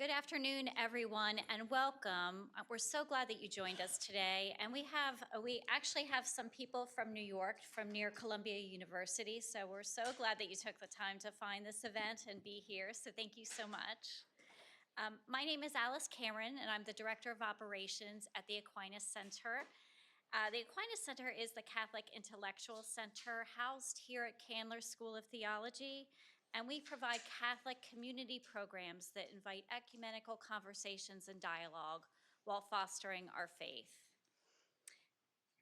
Good afternoon, everyone, and welcome. We're so glad that you joined us today. And we actually have some people from New York, from near Columbia University. So we're so glad that you took the time to find this event and be here. So thank you so much. My name is Alice Cameron, and I'm the Director of Operations at the Aquinas Center. The Aquinas Center is the Catholic Intellectual Center housed here at Candler School of Theology, and we provide Catholic community programs that invite ecumenical conversations and dialogue while fostering our faith.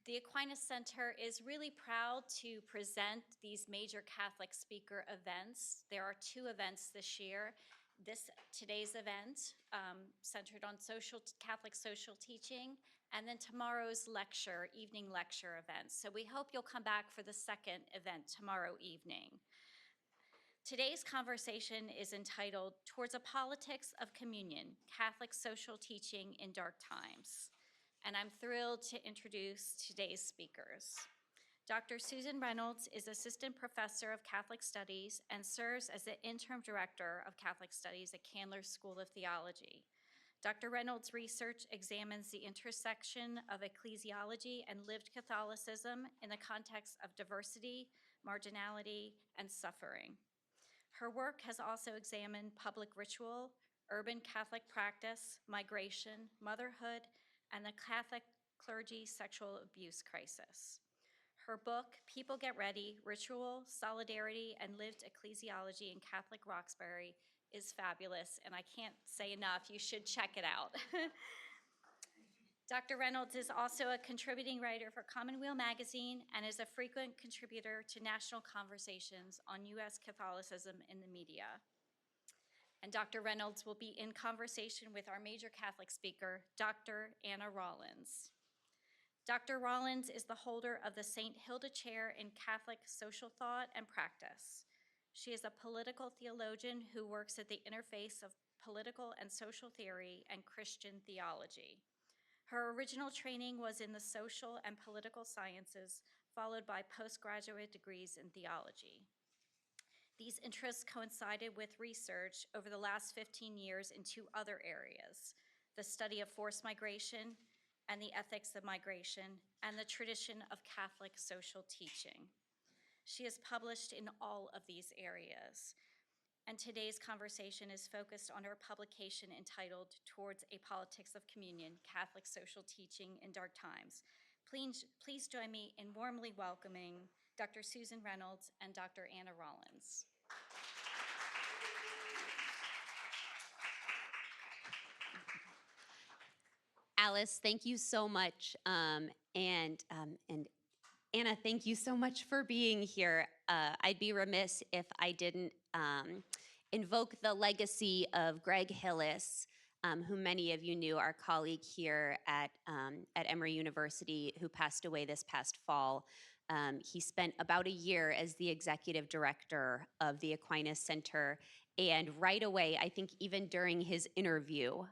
The Aquinas Center is really proud to present these major Catholic speaker events. There are two events this year. Today's event centered on Catholic social teaching, and then tomorrow's evening lecture event. So we hope you'll come back for the second event tomorrow evening. Today's conversation is entitled Towards a Politics of Communion, Catholic Social Teaching in Dark Times. And I'm thrilled to introduce today's speakers. Dr. Susan Reynolds is Assistant Professor of Catholic Studies and serves as the Interim Director of Catholic Studies at Candler School of Theology. Dr. Reynolds' research examines the intersection of ecclesiology and lived Catholicism in the context of diversity, marginality, and suffering. Her work has also examined public ritual, urban Catholic practice, migration, motherhood, and the Catholic clergy sexual abuse crisis. Her book, People Get Ready, Ritual, Solidarity, and Lived Ecclesiology in Catholic Roxbury is fabulous, and I can't say enough, you should check it out. Dr. Reynolds is also a contributing writer for Commonweal magazine and is a frequent contributor to national conversations on U.S. Catholicism in the media. And Dr. Reynolds will be in conversation with our major Catholic speaker, Dr. Anna Rowlands. Dr. Rowlands is the holder of the St. Hilda Chair in Catholic Social Thought and Practice. She is a political theologian who works at the interface of political and social theory and Christian theology. Her original training was in the social and political sciences, followed by postgraduate degrees in theology. These interests coincided with research over the last 15 years in two other areas: the study of forced migration and the ethics of migration, and the tradition of Catholic social teaching. She has published in all of these areas. And today's conversation is focused on her publication entitled Towards a Politics of Communion, Catholic Social Teaching in Dark Times. Please join me in warmly welcoming Dr. Susan Reynolds and Dr. Anna Rowlands. Alice, thank you so much. And Anna, thank you so much for being here. I'd be remiss if I didn't invoke the legacy of Greg Hillis, who many of you knew, our colleague here at Emory University, who passed away this past fall. He spent about a year as the executive director of the Aquinas Center. And right away, I think even during his interview,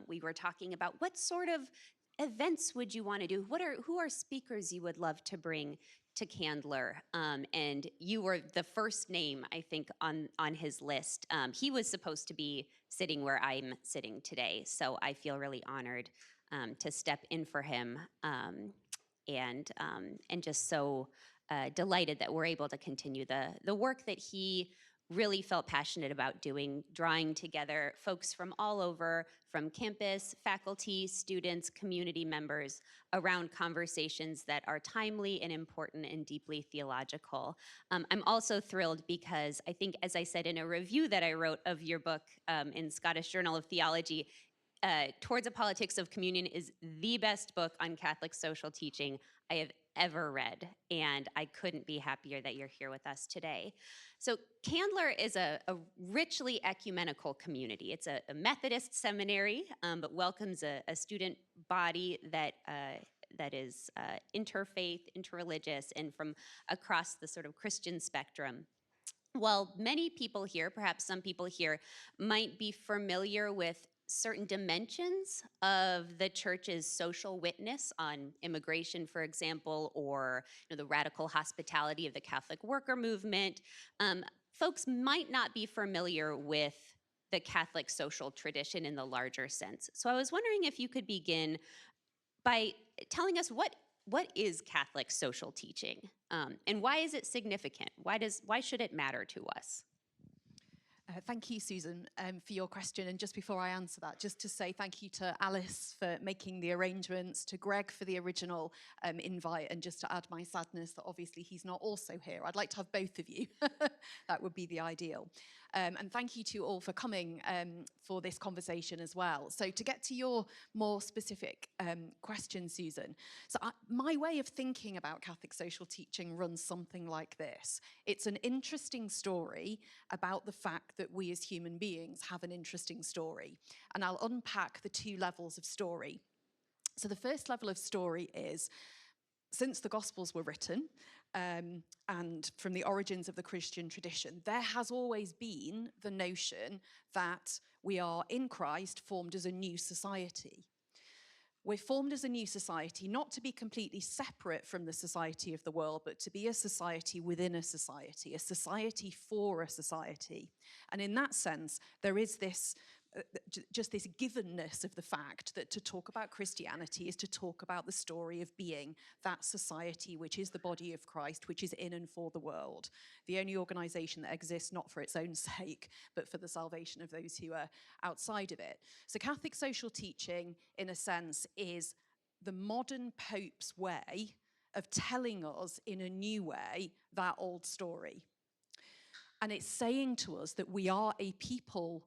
we were talking about what sort of events would you want to do? Who are speakers you would love to bring to Candler? And you were the first name, I think, on his list. He was supposed to be sitting where I'm sitting today, so I feel really honored to step in for him, and just so delighted that we're able to continue the work that he really felt passionate about doing, drawing together folks from all over, from campus, faculty, students, community members, around conversations that are timely and important and deeply theological. I'm also thrilled because I think, as I said in a review that I wrote of your book in Scottish Journal of Theology, Towards a Politics of Communion is the best book on Catholic social teaching I have ever read, and I couldn't be happier that you're here with us today. So Candler is a richly ecumenical community. It's a Methodist seminary, but welcomes a student body that is interfaith, interreligious, and from across the sort of Christian spectrum. While many people here, perhaps some people here, might be familiar with certain dimensions of the church's social witness on immigration, for example, or the radical hospitality of the Catholic worker movement, folks might not be familiar with the Catholic social tradition in the larger sense. So I was wondering if you could begin by telling us what is Catholic social teaching, and why is it significant? Why should it matter to us? Thank you, Susan, for your question. And just before I answer that, just to say thank you to Alice for making the arrangements, to Greg for the original invite, and just to add my sadness that obviously he's not also here. I'd like to have both of you. That would be the ideal. And thank you to all for coming for this conversation as well. So to get to your more specific question, Susan, my way of thinking about Catholic social teaching runs something like this. It's an interesting story about the fact that we as human beings have an interesting story. And I'll unpack the two levels of story. So the first level of story is, since the Gospels were written, and from the origins of the Christian tradition, there has always been the notion that we are in Christ formed as a new society. We're formed as a new society, not to be completely separate from the society of the world, but to be a society within a society for a society. And in that sense, there is this just this givenness of the fact that to talk about Christianity is to talk about the story of being that society which is the body of Christ, which is in and for the world. The only organization that exists not for its own sake, but for the salvation of those who are outside of it. So Catholic social teaching, in a sense, is the modern Pope's way of telling us in a new way that old story. And it's saying to us that we are a people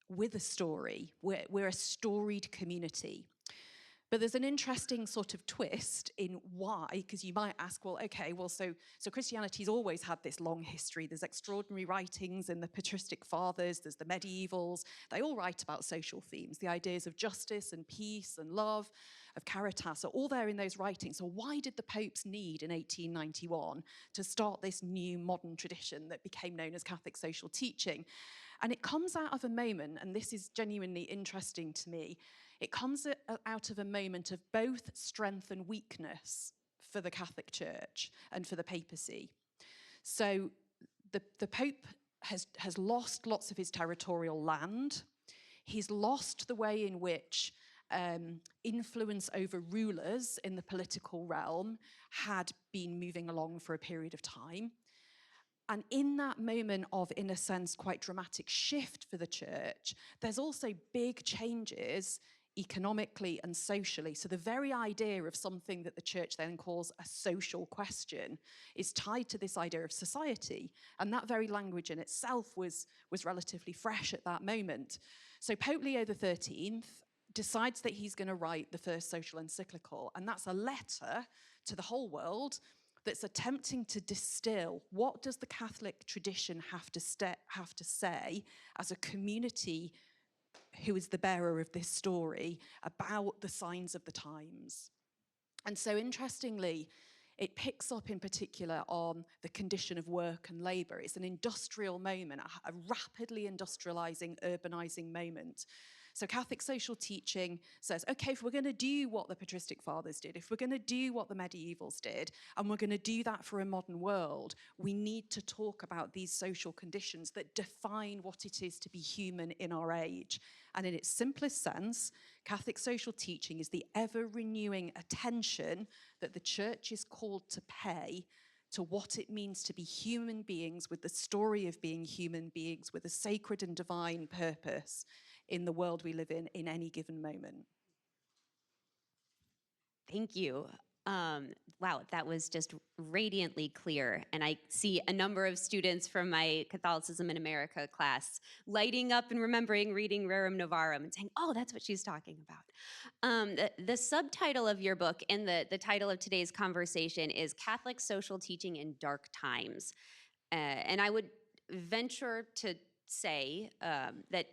with a story. We're a storied community. But there's an interesting sort of twist in why, because you might ask, well, okay, well, so Christianity's always had this long history. There's extraordinary writings in the patristic fathers, there's the medievals. They all write about social themes. The ideas of justice and peace and love, of caritas, are all there in those writings. So why did the popes need in 1891 to start this new modern tradition that became known as Catholic social teaching? And it comes out of a moment, and this is genuinely interesting to me, it comes out of a moment of both strength and weakness for the Catholic Church and for the papacy. So the Pope has lost lots of his territorial land. He's lost the way in which influence over rulers in the political realm had been moving along for a period of time. And in that moment of, in a sense, quite dramatic shift for the church, there's also big changes economically and socially. So the very idea of something that the church then calls a social question is tied to this idea of society. And that very language in itself was relatively fresh at that moment. So Pope Leo XIII decides that he's going to write the first social encyclical. And that's a letter to the whole world that's attempting to distill what does the Catholic tradition have to say as a community who is the bearer of this story about the signs of the times. And so interestingly, it picks up in particular on the condition of work and labour. It's an industrial moment, a rapidly industrialising, urbanising moment. So Catholic social teaching says, okay, if we're going to do what the patristic fathers did, if we're going to do what the medievals did, and we're going to do that for a modern world, we need to talk about these social conditions that define what it is to be human in our age. And in its simplest sense, Catholic social teaching is the ever-renewing attention that the church is called to pay to what it means to be human beings with the story of being human beings with a sacred and divine purpose in the world we live in any given moment. Thank you. Wow, that was just radiantly clear. And I see a number of students from my Catholicism in America class lighting up and remembering reading Rerum Novarum and saying, oh, that's what she's talking about. The subtitle of your book and the title of today's conversation is Catholic Social Teaching in Dark Times. And I would venture to say that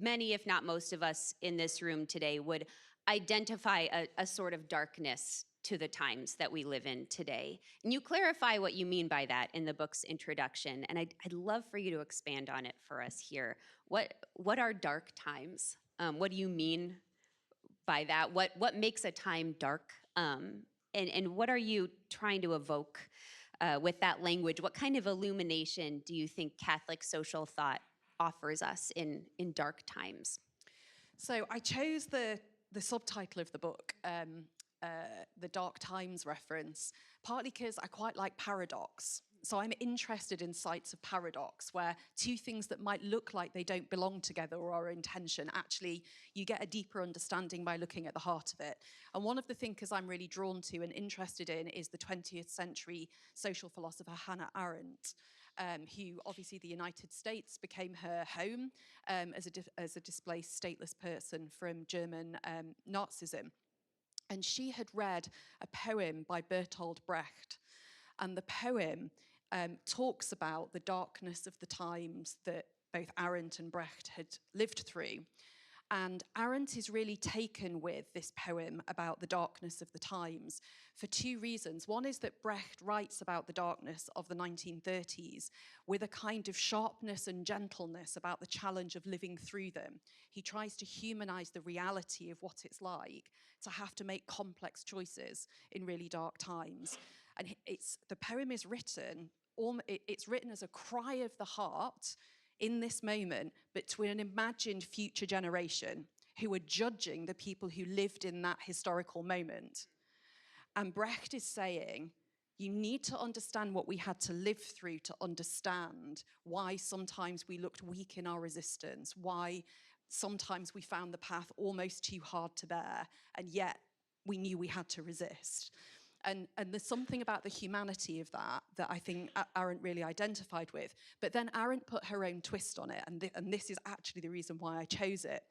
many, if not most of us in this room today would identify a sort of darkness to the times that we live in today. And you clarify what you mean by that in the book's introduction, and I'd love for you to expand on it for us here. What are dark times? What do you mean by that? What makes a time dark? And what are you trying to evoke with that language? What kind of illumination do you think Catholic social thought offers us in dark times? So I chose the subtitle of the book, the Dark Times reference, partly because I quite like paradox. So I'm interested in sites of paradox, where two things that might look like they don't belong together or are in tension, actually you get a deeper understanding by looking at the heart of it. And one of the thinkers I'm really drawn to and interested in is the 20th century social philosopher Hannah Arendt, who obviously the United States became her home as a displaced stateless person from German Nazism. And she had read a poem by Bertolt Brecht. And the poem talks about the darkness of the times that both Arendt and Brecht had lived through. And Arendt is really taken with this poem about the darkness of the times for two reasons. One is that Brecht writes about the darkness of the 1930s with a kind of sharpness and gentleness about the challenge of living through them. He tries to humanize the reality of what it's like to have to make complex choices in really dark times. And the poem is written, it's written as a cry of the heart in this moment, but to an imagined future generation who are judging the people who lived in that historical moment. And Brecht is saying, you need to understand what we had to live through to understand why sometimes we looked weak in our resistance, why sometimes we found the path almost too hard to bear, and yet we knew we had to resist. And there's something about the humanity of that I think Arendt really identified with. But then Arendt put her own twist on it, and this is actually the reason why I chose it.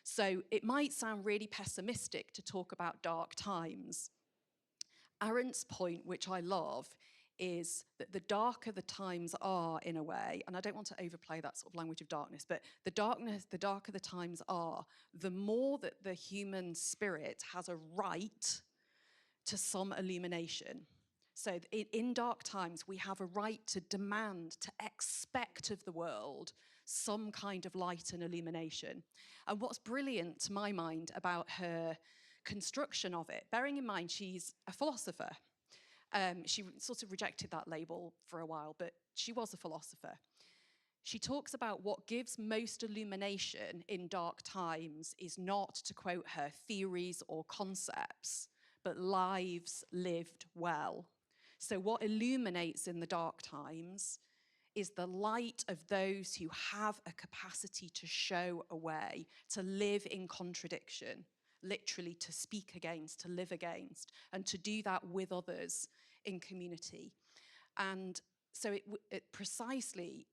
So it might sound really pessimistic to talk about dark times. Arendt's point, which I love, is that the darker the times are, in a way, and I don't want to overplay that sort of language of darkness, but the darker the times are, the more that the human spirit has a right to some illumination. So in dark times, we have a right to demand, to expect of the world some kind of light and illumination. And what's brilliant to my mind about her construction of it, bearing in mind she's a philosopher. She sort of rejected that label for a while, but she was a philosopher. She talks about what gives most illumination in dark times is not, to quote her, theories or concepts, but lives lived well. So what illuminates in the dark times is the light of those who have a capacity to show a way, to live in contradiction, literally to speak against, to live against, and to do that with others in community. And so it precisely,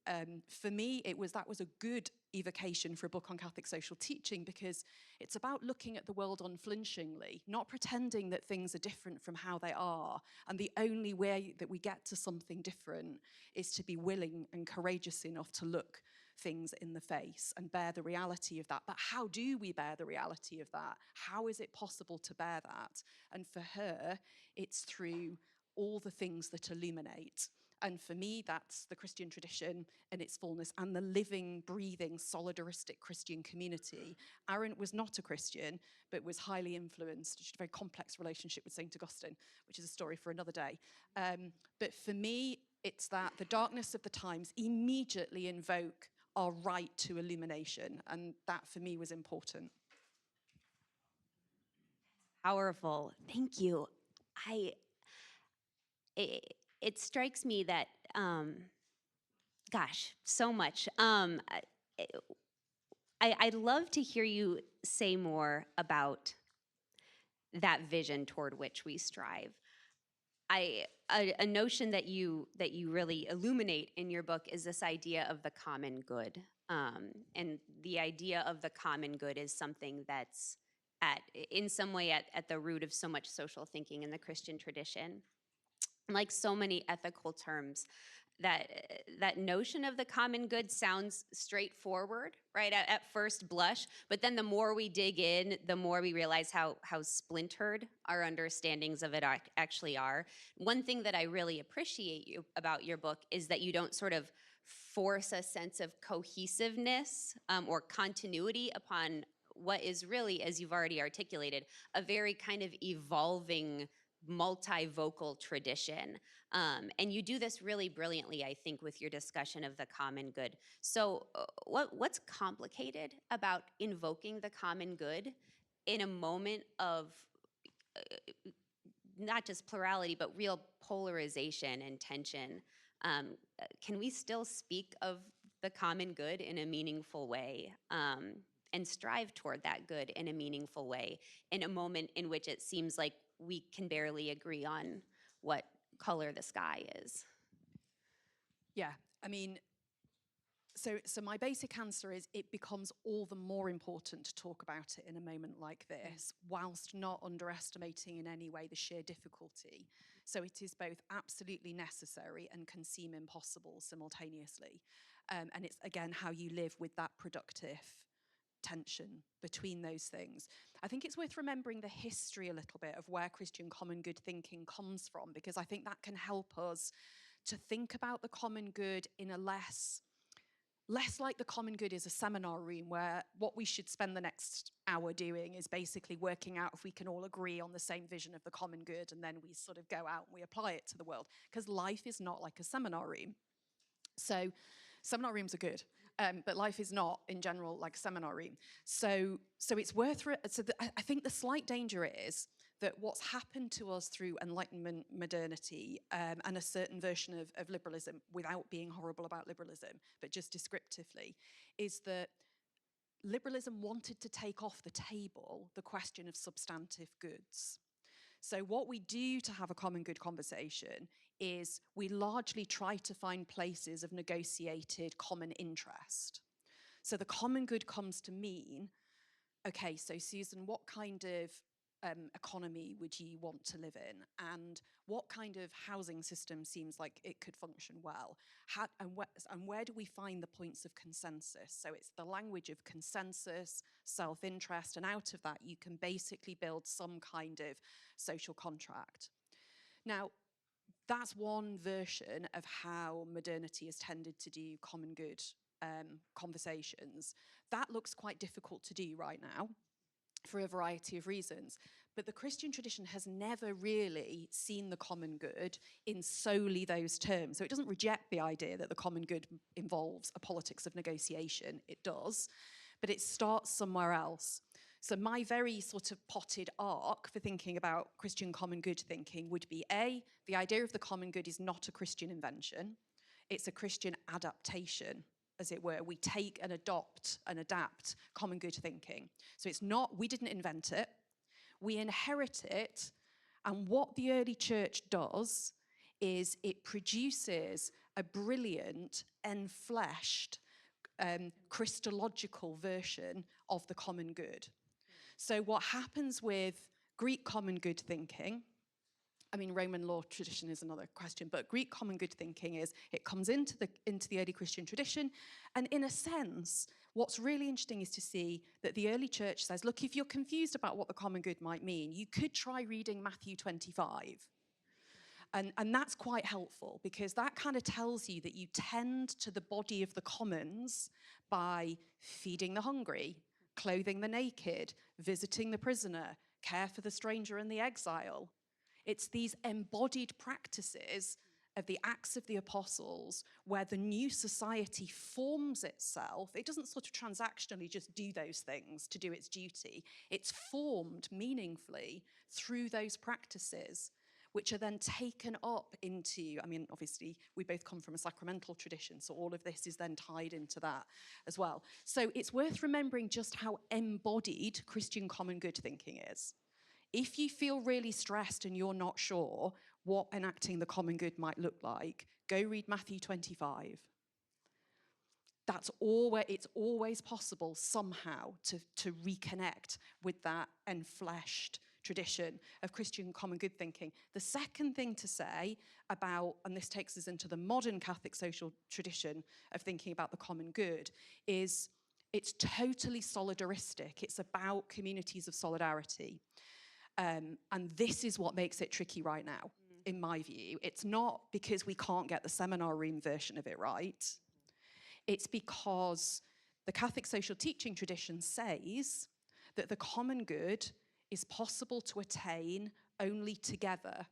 for me, that was a good evocation for a book on Catholic social teaching, because it's about looking at the world unflinchingly, not pretending that things are different from how they are. And the only way that we get to something different is to be willing and courageous enough to look things in the face and bear the reality of that. But how do we bear the reality of that? How is it possible to bear that? And for her, it's through all the things that illuminate. And for me, that's the Christian tradition in its fullness and the living, breathing, solidaristic Christian community. Arendt was not a Christian, but was highly influenced. She had a very complex relationship with St. Augustine, which is a story for another day. But for me, it's that the darkness of the times immediately invoke our right to illumination. And that, for me, was important. Powerful. Thank you. It strikes me that, gosh, so much. I'd love to hear you say more about that vision toward which we strive. A notion that you really illuminate in your book is this idea of the common good. And the idea of the common good is something that's in some way at the root of so much social thinking in the Christian tradition. Like so many ethical terms, that notion of the common good sounds straightforward, right, at first blush, but then the more we dig in, the more we realize how splintered our understandings of it actually are. One thing that I really appreciate about your book is that you don't sort of force a sense of cohesiveness or continuity upon what is really, as you've already articulated, a very kind of evolving multi-vocal tradition. And you do this really brilliantly, I think, with your discussion of the common good. So what's complicated about invoking the common good in a moment of not just plurality, but real polarization and tension? Can we still speak of the common good in a meaningful way, and strive toward that good in a meaningful way in a moment in which it seems like we can barely agree on what color the sky is? Yeah, I mean, so my basic answer is it becomes all the more important to talk about it in a moment like this, whilst not underestimating in any way the sheer difficulty. So it is both absolutely necessary and can seem impossible simultaneously. And it's, again, how you live with that productive tension between those things. I think it's worth remembering the history a little bit of where Christian common good thinking comes from, because I think that can help us to think about the common good in a less like the common good is a seminar room where what we should spend the next hour doing is basically working out if we can all agree on the same vision of the common good, and then we sort of go out and we apply it to the world, because life is not like a seminar room. So seminar rooms are good, but life is not in general like a seminar room. So it's worth I think the slight danger is that what's happened to us through Enlightenment modernity, and a certain version of liberalism, without being horrible about liberalism, but just descriptively, is that liberalism wanted to take off the table the question of substantive goods. So what we do to have a common good conversation is we largely try to find places of negotiated common interest. So the common good comes to mean, okay, so Susan, what kind of economy would you want to live in? And what kind of housing system seems like it could function well? And where do we find the points of consensus? So it's the language of consensus, self-interest, and out of that you can basically build some kind of social contract. Now, that's one version of how modernity has tended to do common good conversations. That looks quite difficult to do right now, for a variety of reasons. But the Christian tradition has never really seen the common good in solely those terms. So it doesn't reject the idea that the common good involves a politics of negotiation. It does, but it starts somewhere else. So my very sort of potted arc for thinking about Christian common good thinking would be A, the idea of the common good is not a Christian invention. It's a Christian adaptation, as it were. We take and adopt and adapt common good thinking. So it's not, we didn't invent it, we inherit it, and what the early church does is it produces a brilliant, enfleshed, Christological version of the common good. So what happens with Greek common good thinking, I mean, Roman law tradition is another question, but Greek common good thinking is it comes into the early Christian tradition, and in a sense, what's really interesting is to see that the early church says, look, if you're confused about what the common good might mean, you could try reading Matthew 25. And that's quite helpful, because that kind of tells you that you tend to the body of the commons by feeding the hungry, clothing the naked, visiting the prisoner, care for the stranger and the exile. It's these embodied practices of the Acts of the Apostles where the new society forms itself. It doesn't sort of transactionally just do those things to do its duty. It's formed meaningfully through those practices, which are then taken up into, I mean, obviously, we both come from a sacramental tradition, so all of this is then tied into that as well. So it's worth remembering just how embodied Christian common good thinking is. If you feel really stressed and you're not sure what enacting the common good might look like, go read Matthew 25. It's always possible somehow to reconnect with that enfleshed tradition of Christian common good thinking. The second thing to say about, and this takes us into the modern Catholic social tradition of thinking about the common good, is it's totally solidaristic. It's about communities of solidarity. And this is what makes it tricky right now, in my view. It's not because we can't get the seminar room version of it right. It's because the Catholic social teaching tradition says that the common good is possible to attain only together,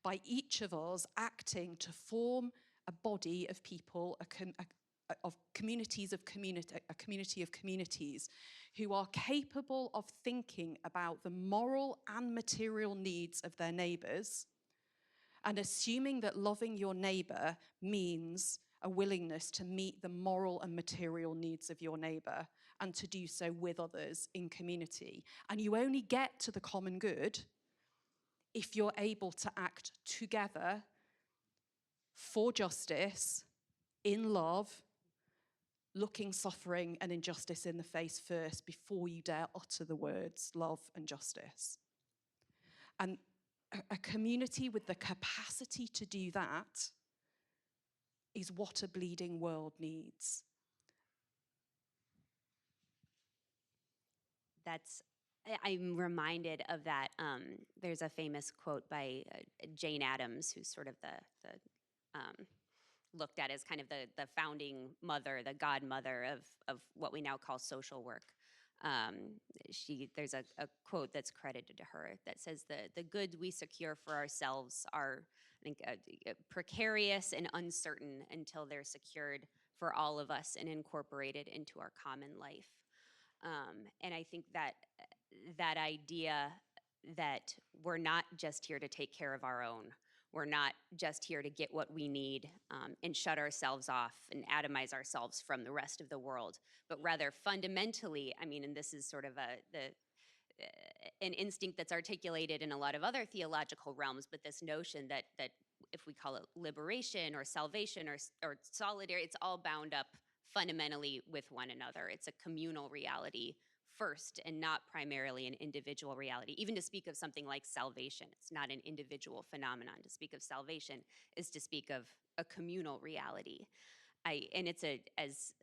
by each of us acting to form a body of people, a community of communities who are capable of thinking about the moral and material needs of their neighbours, and assuming that loving your neighbour means a willingness to meet the moral and material needs of your neighbour and to do so with others in community. And you only get to the common good if you're able to act together for justice, in love, looking suffering and injustice in the face first before you dare utter the words love and justice. And a community with the capacity to do that is what a bleeding world needs. I'm reminded of that. There's a famous quote by Jane Addams, who's sort of looked at as kind of the founding mother, the godmother of what we now call social work. There's a quote that's credited to her that says, the goods we secure for ourselves are, I think, precarious and uncertain until they're secured for all of us and incorporated into our common life. And I think that idea that we're not just here to take care of our own, we're not just here to get what we need and shut ourselves off and atomize ourselves from the rest of the world, but rather fundamentally, I mean, and this is sort of an instinct that's articulated in a lot of other theological realms, but this notion that if we call it liberation or salvation or solidarity, it's all bound up fundamentally with one another. It's a communal reality first and not primarily an individual reality. Even to speak of something like salvation, it's not an individual phenomenon. To speak of salvation is to speak of a communal reality. And it's as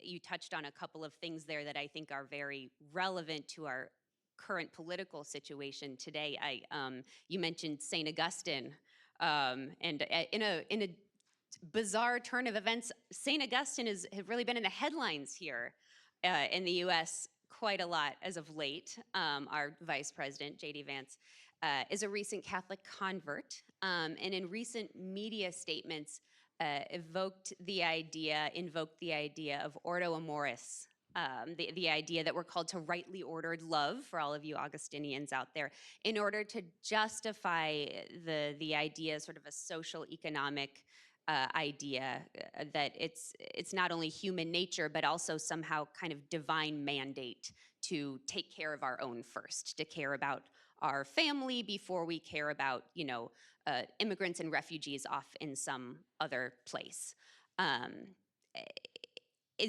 you touched on a couple of things there that I think are very relevant to our current political situation today. You mentioned St. Augustine, and in a bizarre turn of events, St. Augustine has really been in the headlines here in the U.S. quite a lot as of late. Our Vice President, J.D. Vance, is a recent Catholic convert, and in recent media statements invoked the idea of ordo amoris, the idea that we're called to rightly ordered love, for all of you Augustinians out there, in order to justify the idea, sort of a social economic idea that it's not only human nature, but also somehow kind of divine mandate to take care of our own first, to care about our family before we care about, immigrants and refugees off in some other place. As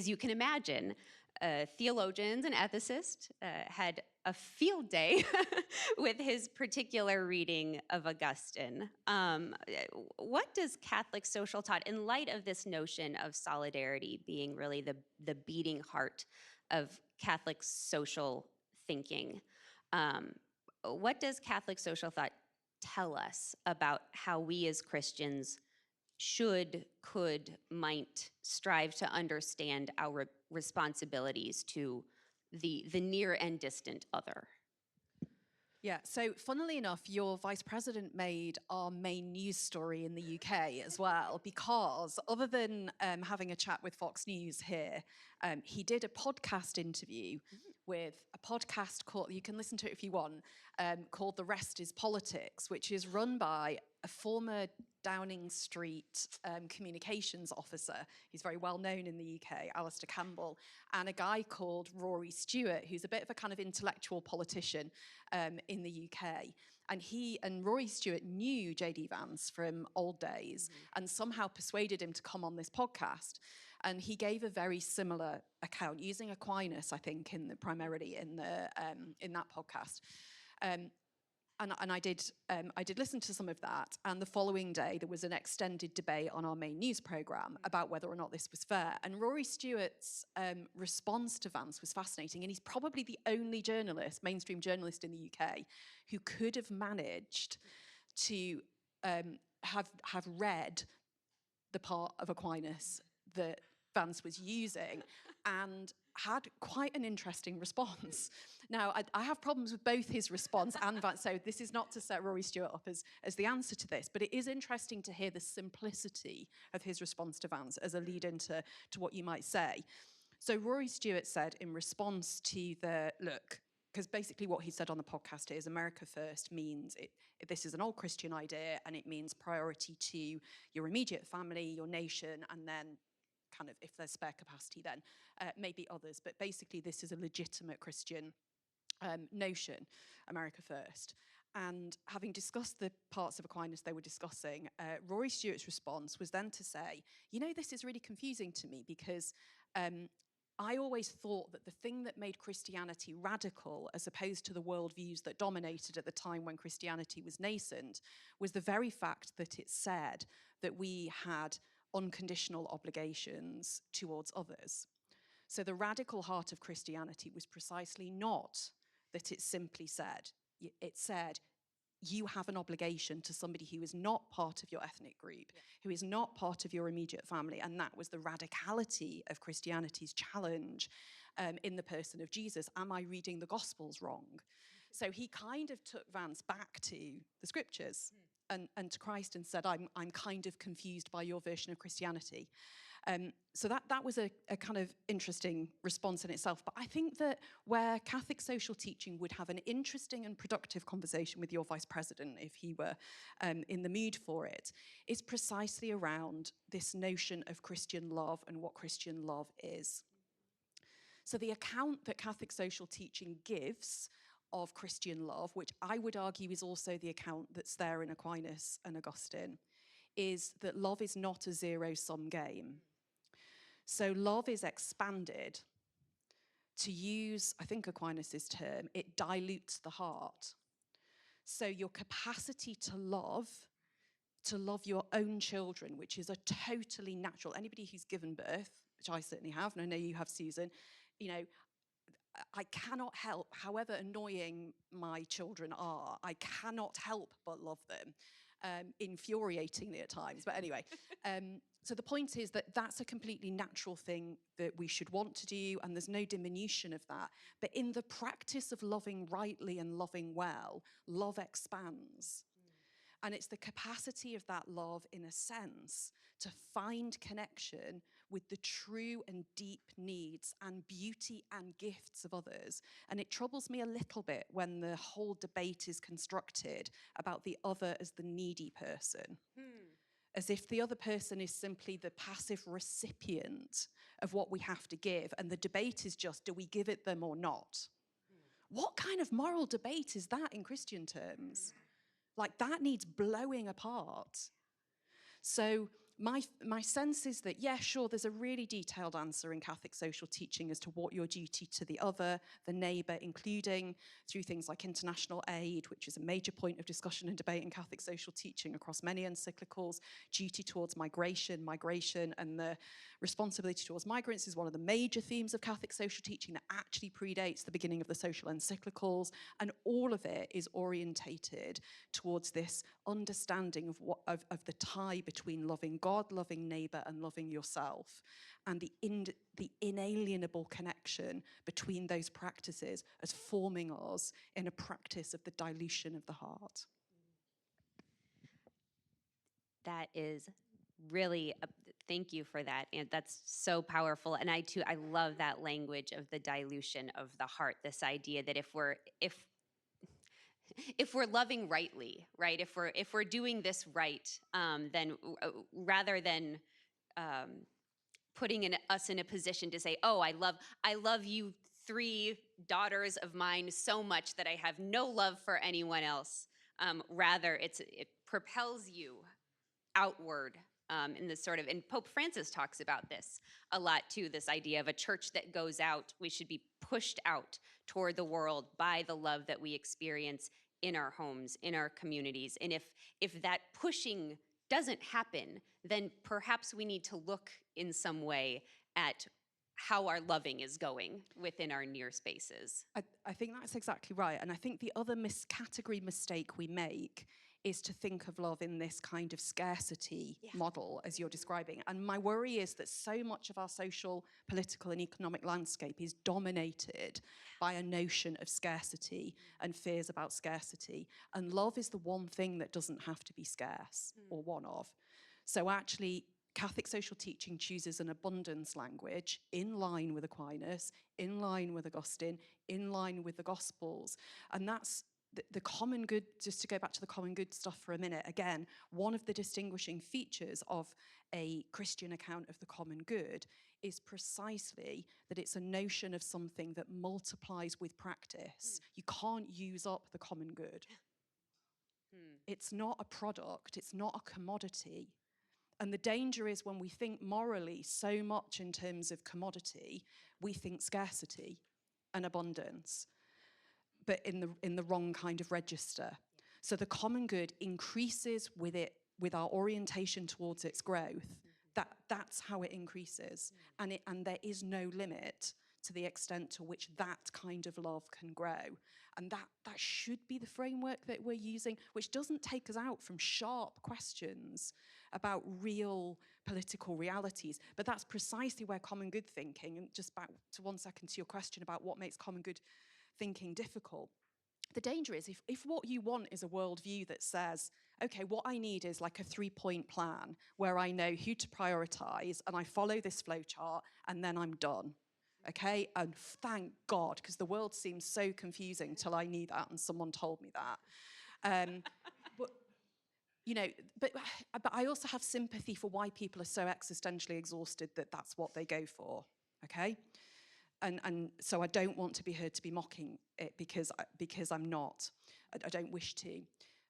you can imagine, theologians and ethicists had a field day with his particular reading of Augustine. What does Catholic social thought, in light of this notion of solidarity being really the beating heart of Catholic social thinking, what does Catholic social thought tell us about how we as Christians should, could, might strive to understand our responsibilities to the near and distant other? Yeah, so funnily enough, your vice president made our main news story in the UK as well, because other than having a chat with Fox News here, he did a podcast interview with a podcast called, you can listen to it if you want, called The Rest is Politics, which is run by a former Downing Street communications officer. He's very well known in the UK, Alistair Campbell, and a guy called Rory Stewart, who's a bit of a kind of intellectual politician in the UK. And he and Rory Stewart knew J.D. Vance from old days and somehow persuaded him to come on this podcast. And he gave a very similar account using Aquinas, I think, primarily in that podcast. And I did listen to some of that. And the following day, there was an extended debate on our main news programme about whether or not this was fair. And Rory Stewart's response to Vance was fascinating. And he's probably the only mainstream journalist in the UK, who could have managed to have read the part of Aquinas that Vance was using and had quite an interesting response. Now, I have problems with both his response and Vance, so this is not to set Rory Stewart up as the answer to this, but it is interesting to hear the simplicity of his response to Vance as a lead into what you might say. So Rory Stewart said in response to the, look, because basically what he said on the podcast is America first means this is an old Christian idea, and it means priority to your immediate family, your nation, and then kind of, if there's spare capacity, then maybe others. But basically, this is a legitimate Christian notion, America first. And having discussed the parts of Aquinas they were discussing, Rory Stewart's response was then to say, you know, this is really confusing to me because I always thought that the thing that made Christianity radical, as opposed to the worldviews that dominated at the time when Christianity was nascent, was the very fact that it said that we had unconditional obligations towards others. So the radical heart of Christianity was precisely not that it simply said, you have an obligation to somebody who is not part of your ethnic group, who is not part of your immediate family. And that was the radicality of Christianity's challenge in the person of Jesus. Am I reading the Gospels wrong? So he kind of took Vance back to the scriptures and to Christ and said, I'm kind of confused by your version of Christianity. So that was a kind of interesting response in itself. But I think that where Catholic social teaching would have an interesting and productive conversation with your vice president, if he were in the mood for it, is precisely around this notion of Christian love and what Christian love is. So the account that Catholic social teaching gives of Christian love, which I would argue is also the account that's there in Aquinas and Augustine, is that love is not a zero-sum game. So love is expanded. To use, I think, Aquinas' term, it dilutes the heart. So your capacity to love your own children, which is a totally natural, anybody who's given birth, which I certainly have, and I know you have, Susan, you know, I cannot help, however annoying my children are, I cannot help but love them, infuriatingly at times. But anyway, so the point is that that's a completely natural thing that we should want to do, and there's no diminution of that. But in the practice of loving rightly and loving well, love expands. And it's the capacity of that love, in a sense, to find connection with the true and deep needs and beauty and gifts of others. And it troubles me a little bit when the whole debate is constructed about the other as the needy person. As if the other person is simply the passive recipient of what we have to give. And the debate is just, do we give it them or not? What kind of moral debate is that in Christian terms? Like, that needs blowing apart. So my sense is that, yeah, sure, there's a really detailed answer in Catholic social teaching as to what your duty to the other, the neighbour, including through things like international aid, which is a major point of discussion and debate in Catholic social teaching across many encyclicals, duty towards migration, and the responsibility towards migrants is one of the major themes of Catholic social teaching that actually predates the beginning of the social encyclicals, and all of it is orientated towards this understanding of the tie between loving God, loving neighbour, and loving yourself, and the inalienable connection between those practices as forming us in a practice of the dilution of the heart. That is really, thank you for that. And that's so powerful. And I love that language of the dilution of the heart, this idea that if we're loving rightly, right? If we're doing this right, then rather than putting us in a position to say, oh, I love you 3 daughters of mine so much that I have no love for anyone else. Rather, it propels you outward in this sort of, and Pope Francis talks about this a lot too, this idea of a church that goes out. We should be pushed out toward the world by the love that we experience in our homes, in our communities. And if that pushing doesn't happen, then perhaps we need to look in some way at how our loving is going within our near spaces. I think that's exactly right. And I think the other category mistake we make is to think of love in this kind of scarcity model as you're describing. And my worry is that so much of our social, political and economic landscape is dominated by a notion of scarcity and fears about scarcity. And love is the one thing that doesn't have to be scarce, or one of. So actually, Catholic social teaching chooses an abundance language in line with Aquinas, in line with Augustine, in line with the Gospels. And that's the common good. Just to go back to the common good stuff for a minute, again, one of the distinguishing features of a Christian account of the common good is precisely that it's a notion of something that multiplies with practice. You can't use up the common good. It's not a product, it's not a commodity. And the danger is when we think morally so much in terms of commodity, we think scarcity and abundance, but in the wrong kind of register. So the common good increases with our orientation towards its growth. That's how it increases. And there is no limit to the extent to which that kind of love can grow. And that should be the framework that we're using, which doesn't take us out from sharp questions about real political realities. But that's precisely where common good thinking, and just back to 1 second to your question about what makes common good thinking difficult. The danger is if what you want is a worldview that says, okay, what I need is like a 3-point plan where I know who to prioritize and I follow this flowchart and then I'm done. Okay, and thank God, because the world seems so confusing till I knew that and someone told me that. But, you know, but I also have sympathy for why people are so existentially exhausted that that's what they go for. Okay, and so I don't want to be heard to be mocking it because I'm not. I don't wish to.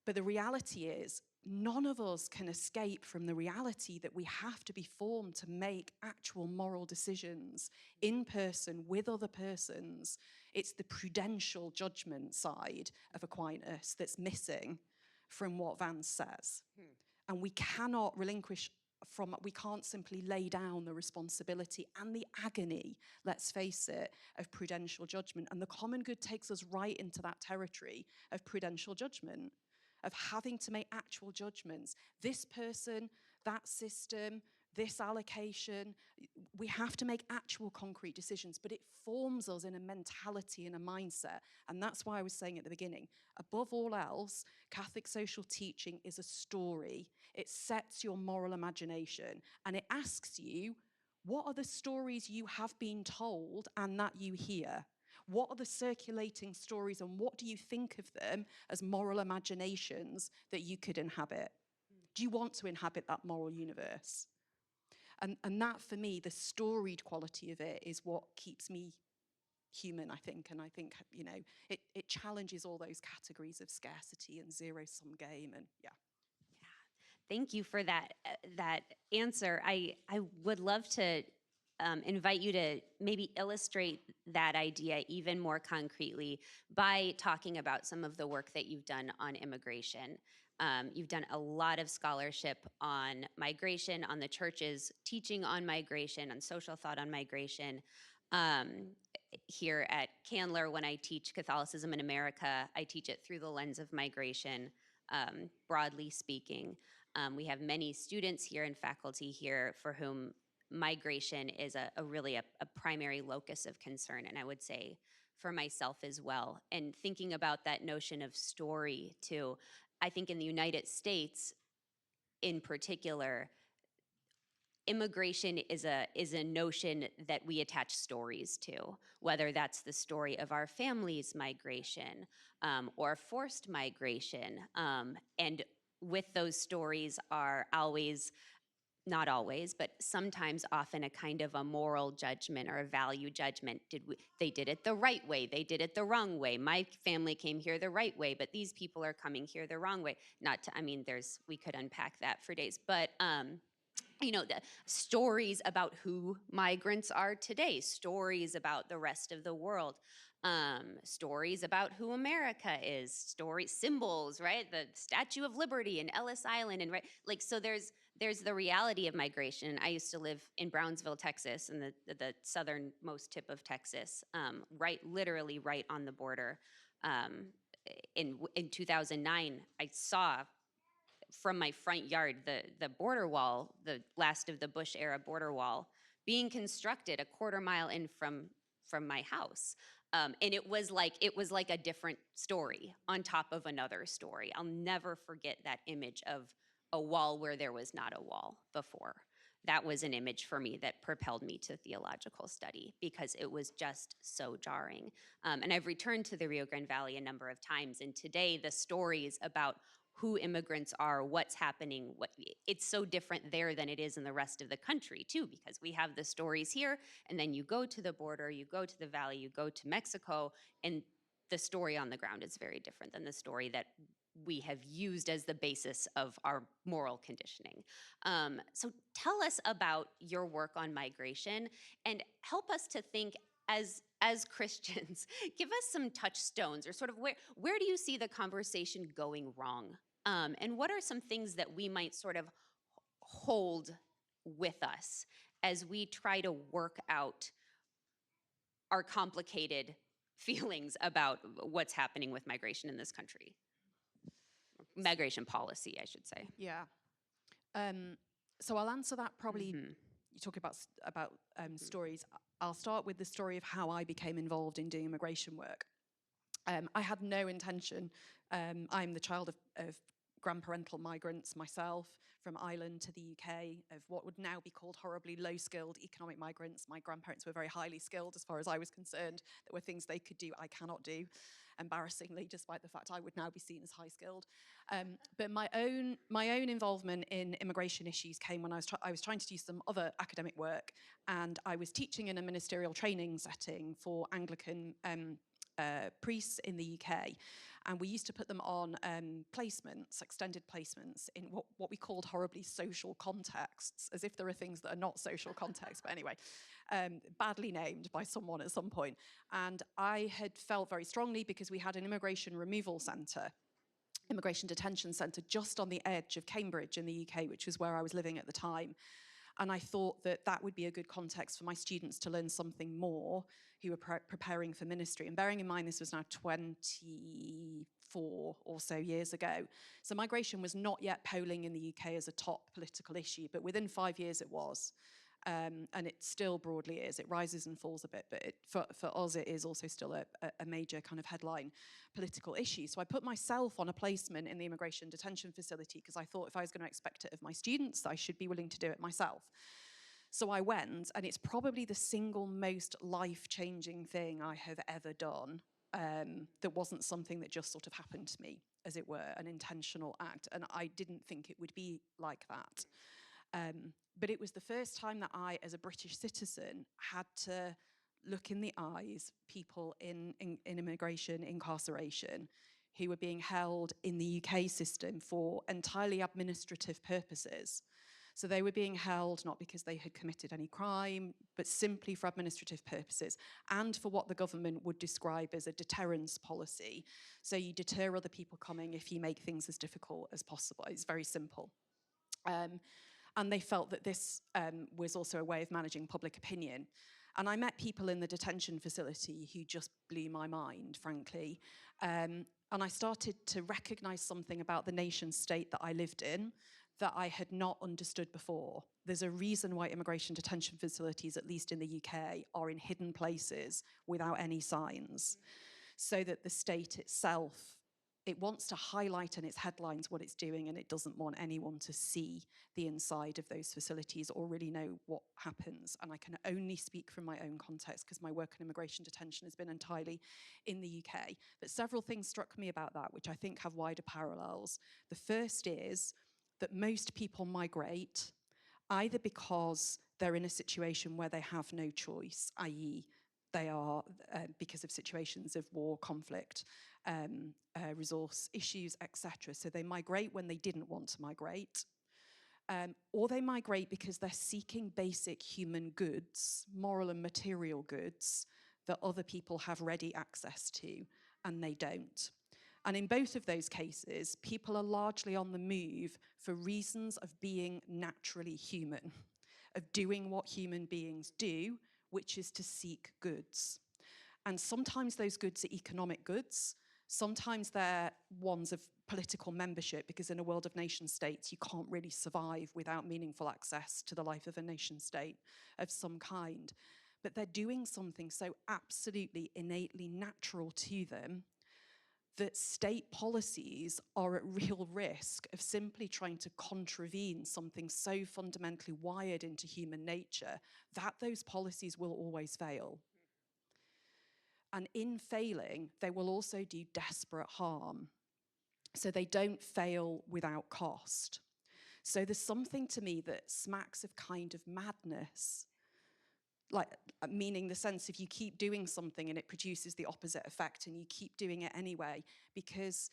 But the reality is, none of us can escape from the reality that we have to be formed to make actual moral decisions in person with other persons. It's the prudential judgment side of Aquinas that's missing from what Vance says. And we cannot relinquish we can't simply lay down the responsibility and the agony, let's face it, of prudential judgment. And the common good takes us right into that territory of prudential judgment, of having to make actual judgments. This person, that system, this allocation, we have to make actual concrete decisions, but it forms us in a mentality and a mindset. And that's why I was saying at the beginning, above all else, Catholic social teaching is a story. It sets your moral imagination and it asks you, what are the stories you have been told and that you hear? What are the circulating stories and what do you think of them as moral imaginations that you could inhabit? Do you want to inhabit that moral universe? And that, for me, the storied quality of it is what keeps me human, I think. And I think, you know, it challenges all those categories of scarcity and zero-sum game and, yeah. Thank you for that answer. I would love to invite you to maybe illustrate that idea even more concretely by talking about some of the work that you've done on immigration. You've done a lot of scholarship on migration, on the church's teaching on migration, on social thought on migration. Here at Candler, when I teach Catholicism in America, I teach it through the lens of migration, broadly speaking. We have many students here and faculty here for whom migration is really a primary locus of concern, and I would say for myself as well. And thinking about that notion of story too, I think in the United States in particular, immigration is a notion that we attach stories to, whether that's the story of our family's migration or forced migration. And with those stories are always, not always, but sometimes often a kind of a moral judgment or a value judgment. They did it the right way, they did it the wrong way. My family came here the right way, but these people are coming here the wrong way. We could unpack that for days, but you know, the stories about who migrants are today, stories about the rest of the world, stories about who America is, symbols, right? The Statue of Liberty and Ellis Island, and right, like, so there's the reality of migration. I used to live in Brownsville, Texas, in the southernmost tip of Texas, literally right on the border. In 2009, I saw from my front yard, the border wall, the last of the Bush era border wall, being constructed a quarter mile in from my house. And it was like a different story on top of another story. I'll never forget that image of a wall where there was not a wall before. That was an image for me that propelled me to theological study because it was just so jarring. And I've returned to the Rio Grande Valley a number of times, and today the stories about who immigrants are, what's happening, it's so different there than it is in the rest of the country too, because we have the stories here, and then you go to the border, you go to the valley, you go to Mexico, and the story on the ground is very different than the story that we have used as the basis of our moral conditioning. So tell us about your work on migration and help us to think as Christians. Give us some touchstones, or sort of where do you see the conversation going wrong? And what are some things that we might sort of hold with us as we try to work out our complicated feelings about what's happening with migration in this country? Migration policy, I should say. Yeah. So I'll answer that probably. Mhm. You talk about stories. I'll start with the story of how I became involved in doing immigration work. I had no intention. I'm the child of grandparental migrants myself, from Ireland to the UK, of what would now be called horribly low-skilled economic migrants. My grandparents were very highly skilled as far as I was concerned. There were things they could do I cannot do, embarrassingly, despite the fact I would now be seen as high-skilled. But my own involvement in immigration issues came when I was trying to do some other academic work, and I was teaching in a ministerial training setting for Anglican priests in the UK. And we used to put them on placements, extended placements, in what we called horribly social contexts, as if there are things that are not social contexts, but anyway, badly named by someone at some point. And I had felt very strongly, because we had an immigration removal centre, immigration detention centre, just on the edge of Cambridge in the UK, which was where I was living at the time. And I thought that that would be a good context for my students to learn something more who were preparing for ministry. And bearing in mind, this was now 24 or so years ago. So migration was not yet polling in the UK as a top political issue, but within 5 years it was. And it still broadly is. It rises and falls a bit, but for us it is also still a major kind of headline political issue. So I put myself on a placement in the immigration detention facility, because I thought if I was going to expect it of my students, I should be willing to do it myself. So I went, and it's probably the single most life-changing thing I have ever done. That wasn't something that just sort of happened to me, as it were, an intentional act. And I didn't think it would be like that. But it was the first time that I, as a British citizen, had to look in the eyes people in immigration incarceration who were being held in the UK system for entirely administrative purposes. So they were being held not because they had committed any crime, but simply for administrative purposes, and for what the government would describe as a deterrence policy. So you deter other people coming if you make things as difficult as possible. It's very simple. And they felt that this was also a way of managing public opinion. And I met people in the detention facility who just blew my mind, frankly. And I started to recognize something about the nation state that I lived in that I had not understood before. There's a reason why immigration detention facilities, at least in the UK, are in hidden places without any signs, so that the state itself, it wants to highlight in its headlines what it's doing, and it doesn't want anyone to see the inside of those facilities or really know what happens. And I can only speak from my own context, because my work in immigration detention has been entirely in the UK. But several things struck me about that, which I think have wider parallels. The first is that most people migrate either because they're in a situation where they have no choice, i.e., they are because of situations of war, conflict, resource issues, etc. So they migrate when they didn't want to migrate. Or they migrate because they're seeking basic human goods, moral and material goods, that other people have ready access to, and they don't. And in both of those cases, people are largely on the move for reasons of being naturally human, of doing what human beings do, which is to seek goods. And sometimes those goods are economic goods. Sometimes they're ones of political membership, because in a world of nation states, you can't really survive without meaningful access to the life of a nation state of some kind. But they're doing something so absolutely innately natural to them that state policies are at real risk of simply trying to contravene something so fundamentally wired into human nature that those policies will always fail. And in failing, they will also do desperate harm. So they don't fail without cost. So there's something to me that smacks of kind of madness, like meaning the sense if you keep doing something and it produces the opposite effect and you keep doing it anyway, because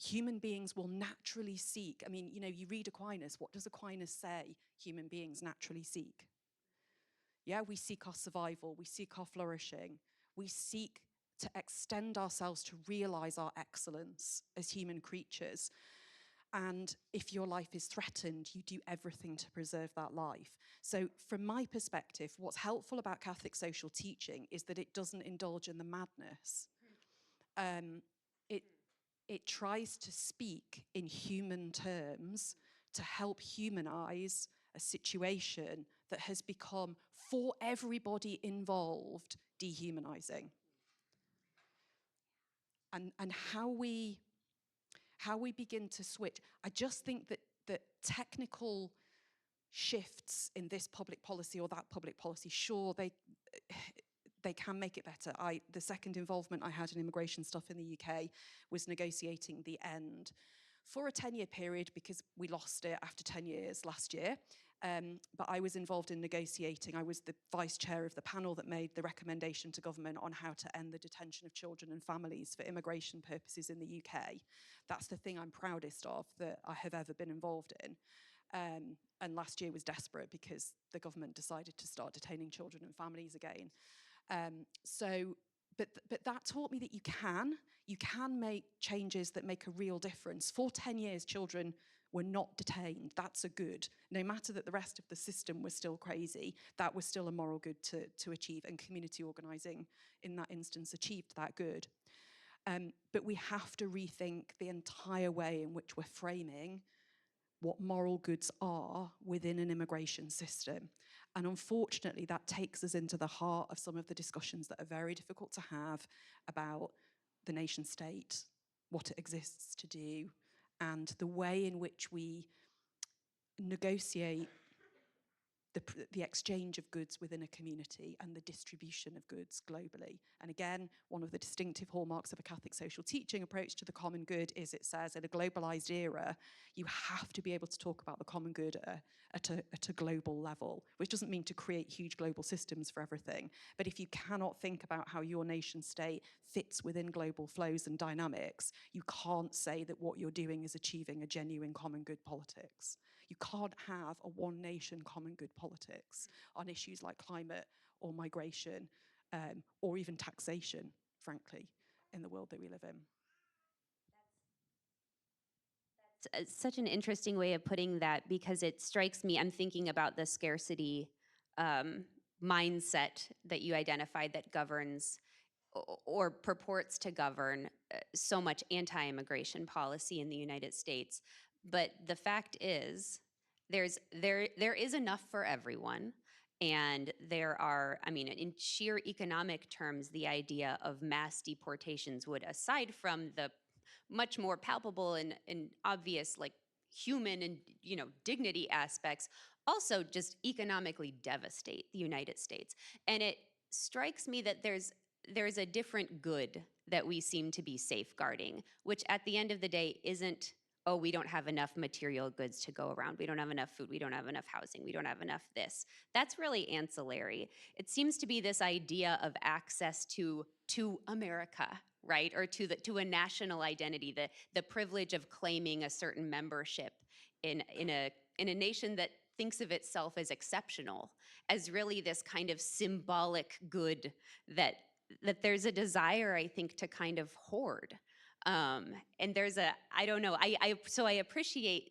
human beings will naturally seek. I mean, you know, you read Aquinas, what does Aquinas say human beings naturally seek? Yeah, we seek our survival, we seek our flourishing, we seek to extend ourselves to realize our excellence as human creatures. And if your life is threatened, you do everything to preserve that life. So from my perspective, what's helpful about Catholic social teaching is that it doesn't indulge in the madness. It tries to speak in human terms to help humanize a situation that has become, for everybody involved, dehumanizing. And how we begin to switch, I just think that technical shifts in this public policy or that public policy, sure, they can make it better. The second involvement I had in immigration stuff in the UK was negotiating the end for a 10-year period, because we lost it after 10 years last year. But I was involved in negotiating. I was the vice chair of the panel that made the recommendation to government on how to end the detention of children and families for immigration purposes in the UK. That's the thing I'm proudest of that I have ever been involved in. And last year was desperate because the government decided to start detaining children and families again. But that taught me that you can make changes that make a real difference. For 10 years, children were not detained. That's a good. No matter that the rest of the system was still crazy, that was still a moral good to achieve, and community organising in that instance achieved that good. But we have to rethink the entire way in which we're framing what moral goods are within an immigration system. And unfortunately, that takes us into the heart of some of the discussions that are very difficult to have about the nation state, what it exists to do, and the way in which we negotiate the exchange of goods within a community and the distribution of goods globally. And again, one of the distinctive hallmarks of a Catholic social teaching approach to the common good is it says in a globalized era, you have to be able to talk about the common good at a global level, which doesn't mean to create huge global systems for everything. But if you cannot think about how your nation state fits within global flows and dynamics, you can't say that what you're doing is achieving a genuine common good politics. You can't have a one nation common good politics on issues like climate or migration or even taxation, frankly, in the world that we live in. That's such an interesting way of putting that, because it strikes me, I'm thinking about the scarcity mindset that you identified that governs or purports to govern so much anti-immigration policy in the United States. But the fact is, there is enough for everyone. And there are, I mean, in sheer economic terms, the idea of mass deportations would, aside from the much more palpable and obvious, like human and, you know, dignity aspects, also just economically devastate the United States. And it strikes me that there's a different good that we seem to be safeguarding, which at the end of the day isn't, oh, we don't have enough material goods to go around. We don't have enough food. We don't have enough housing. We don't have enough this. That's really ancillary. It seems to be this idea of access to America, right? Or to a national identity, the privilege of claiming a certain membership in a nation that thinks of itself as exceptional, as really this kind of symbolic good that there's a desire, I think, to kind of hoard. And there's I don't know, so I appreciate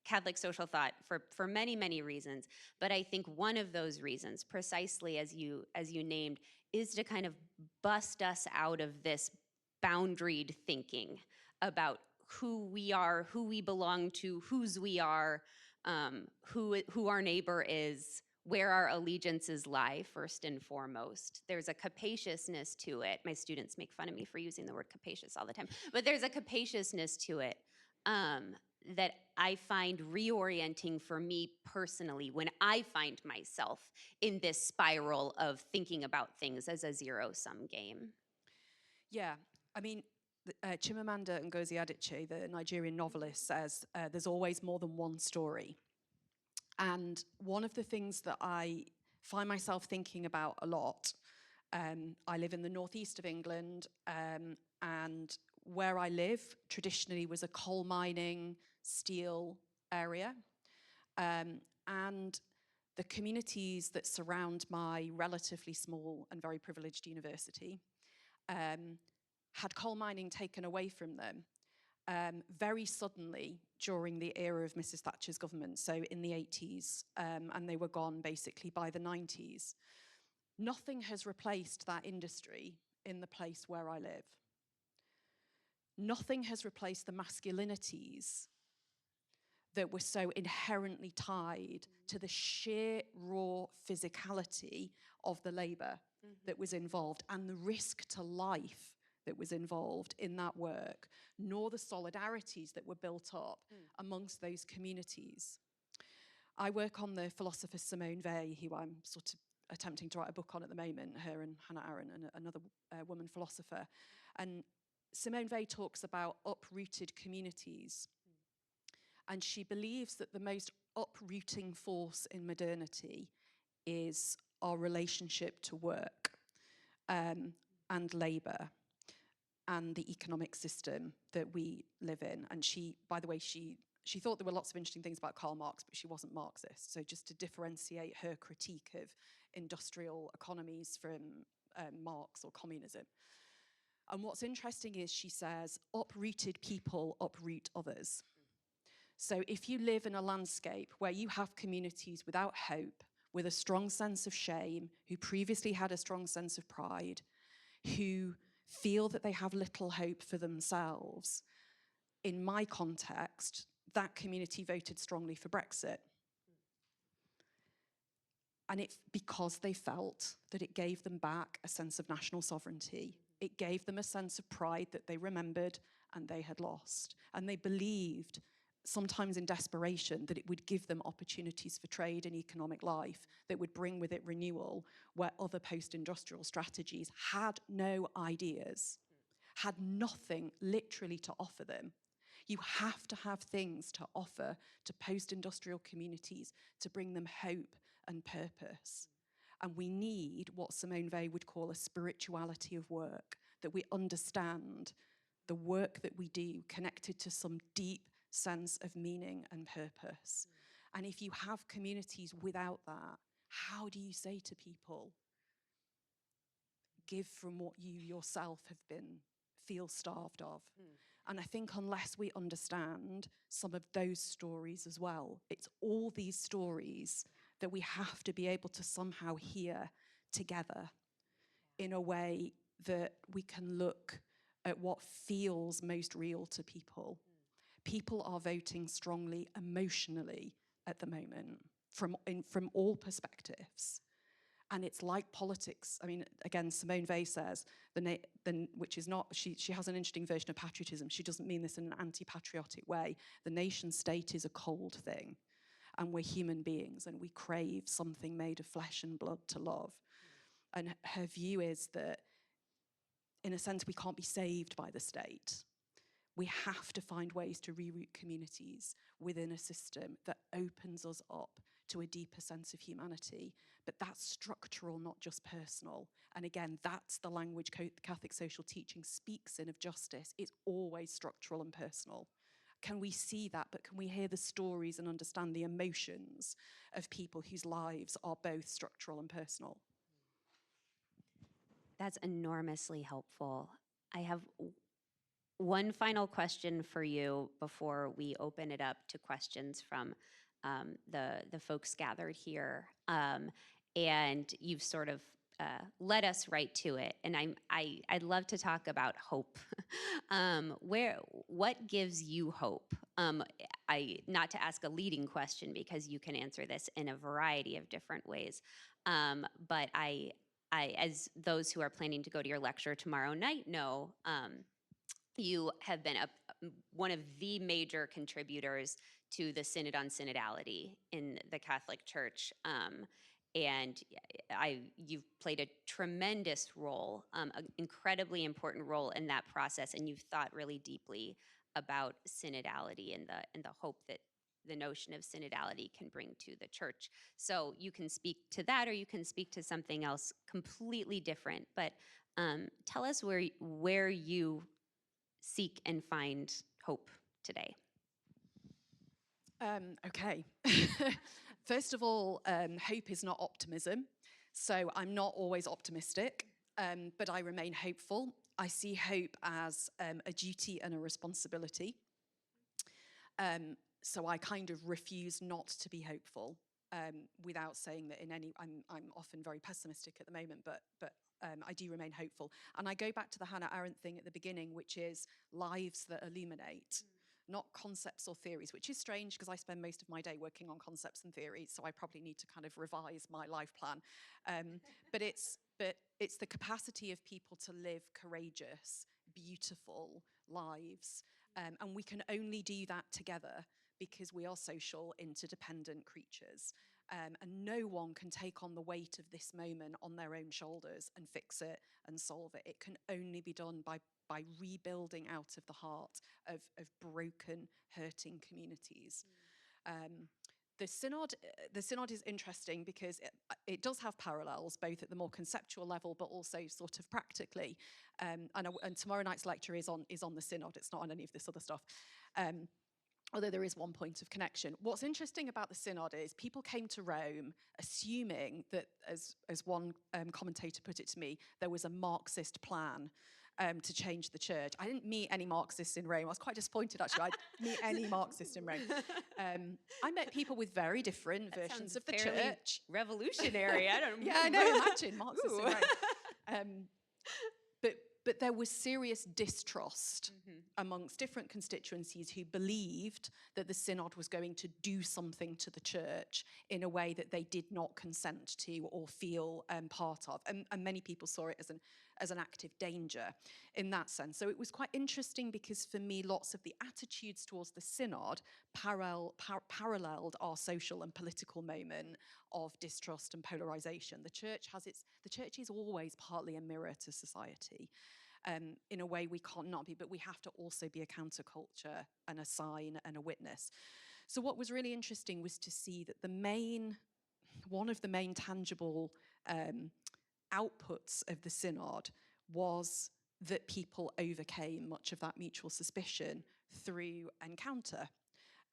Catholic social thought for many, many reasons, but I think one of those reasons, precisely as you named, is to kind of bust us out of this boundaried thinking about who we are, who we belong to, whose we are, who our neighbor is, where our allegiances lie, first and foremost. There's a capaciousness to it. My students make fun of me for using the word capacious all the time, but there's a capaciousness to it that I find reorienting for me personally when I find myself in this spiral of thinking about things as a zero-sum game. Yeah, I mean, Chimamanda Ngozi Adichie, the Nigerian novelist, says there's always more than one story. And one of the things that I find myself thinking about a lot, I live in the northeast of England, and where I live traditionally was a coal mining, steel area. And the communities that surround my relatively small and very privileged university had coal mining taken away from them very suddenly during the era of Mrs. Thatcher's government, so in the 80s, and they were gone basically by the 90s. Nothing has replaced that industry in the place where I live. Nothing has replaced the masculinities that were so inherently tied to the sheer raw physicality of the labor that was involved and the risk to life that was involved in that work, nor the solidarities that were built up amongst those communities. I work on the philosopher Simone Weil, who I'm sort of attempting to write a book on at the moment, her and Hannah Arendt, and another woman philosopher. And Simone Weil talks about uprooted communities. And she believes that the most uprooting force in modernity is our relationship to work and labour and the economic system that we live in. And she, by the way, she thought there were lots of interesting things about Karl Marx, but she wasn't Marxist. So just to differentiate her critique of industrial economies from Marx or communism. And what's interesting is she says, uprooted people uproot others. So if you live in a landscape where you have communities without hope, with a strong sense of shame, who previously had a strong sense of pride, who feel that they have little hope for themselves, in my context, that community voted strongly for Brexit. And it's because they felt that it gave them back a sense of national sovereignty. It gave them a sense of pride that they remembered and they had lost. And they believed, sometimes in desperation, that it would give them opportunities for trade and economic life that would bring with it renewal, where other post-industrial strategies had no ideas, had nothing literally to offer them. You have to have things to offer to post-industrial communities to bring them hope and purpose. And we need what Simone Weil would call a spirituality of work, that we understand the work that we do connected to some deep sense of meaning and purpose. And if you have communities without that, how do you say to people, give from what you yourself have feel starved of? And I think unless we understand some of those stories as well, it's all these stories that we have to be able to somehow hear together in a way that we can look at what feels most real to people. People are voting strongly emotionally at the moment from all perspectives. And it's like politics. I mean, again, Simone Weil says, which is not, she has an interesting version of patriotism. She doesn't mean this in an anti-patriotic way. The nation state is a cold thing. And we're human beings and we crave something made of flesh and blood to love. And her view is that, in a sense, we can't be saved by the state. We have to find ways to reroute communities within a system that opens us up to a deeper sense of humanity. But that's structural, not just personal. And again, that's the language Catholic social teaching speaks in of justice. It's always structural and personal. Can we see that, but can we hear the stories and understand the emotions of people whose lives are both structural and personal? That's enormously helpful. I have one final question for you before we open it up to questions from the folks gathered here. And you've sort of led us right to it. And I'd love to talk about hope. What gives you hope? Not to ask a leading question because you can answer this in a variety of different ways. But as those who are planning to go to your lecture tomorrow night know, you have been one of the major contributors to the Synod on Synodality in the Catholic Church. And you've played a tremendous role, an incredibly important role in that process, and you've thought really deeply about synodality and the hope that the notion of synodality can bring to the church. So you can speak to that, or you can speak to something else completely different. But tell us where you seek and find hope today. Okay. First of all, hope is not optimism. So I'm not always optimistic, but I remain hopeful. I see hope as a duty and a responsibility. So I kind of refuse not to be hopeful, without saying that I'm often very pessimistic at the moment, but I do remain hopeful. And I go back to the Hannah Arendt thing at the beginning, which is lives that illuminate. Not concepts or theories, which is strange because I spend most of my day working on concepts and theories, so I probably need to kind of revise my life plan. But it's the capacity of people to live courageous, beautiful lives, and we can only do that together because we are social, interdependent creatures. And no one can take on the weight of this moment on their own shoulders and fix it and solve it. It can only be done by rebuilding out of the heart of broken, hurting communities. The synod is interesting because it does have parallels, both at the more conceptual level, but also sort of practically. And tomorrow night's lecture is on the synod. It's not on any of this other stuff. Although there is one point of connection. What's interesting about the synod is people came to Rome assuming that, as one commentator put it to me, there was a Marxist plan to change the church. I didn't meet any Marxists in Rome. I was quite disappointed, actually. I didn't meet any Marxists in Rome. I met people with very different versions of the church. Revolutionary. I don't know. Yeah, I know, imagine Marxists in Rome. But there was serious distrust amongst different constituencies who believed that the synod was going to do something to the church in a way that they did not consent to or feel part of. And many people saw it as an active danger in that sense. So it was quite interesting because for me, lots of the attitudes towards the synod paralleled our social and political moment of distrust and polarization. The church is always partly a mirror to society. In a way we can't not be, but we have to also be a counterculture and a sign and a witness. So what was really interesting was to see that one of the main tangible outputs of the synod was that people overcame much of that mutual suspicion through encounter.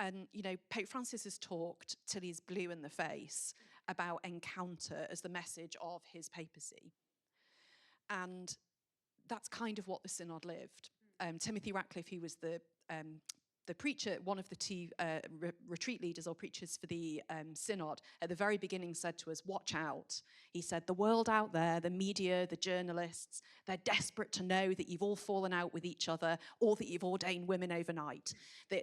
And, Pope Francis has talked till he's blue in the face about encounter as the message of his papacy. And that's kind of what the synod lived. Timothy Ratcliffe, who was the preacher, one of the two retreat leaders or preachers for the synod, at the very beginning said to us, watch out. He said, the world out there, the media, the journalists, they're desperate to know that you've all fallen out with each other or that you've ordained women overnight.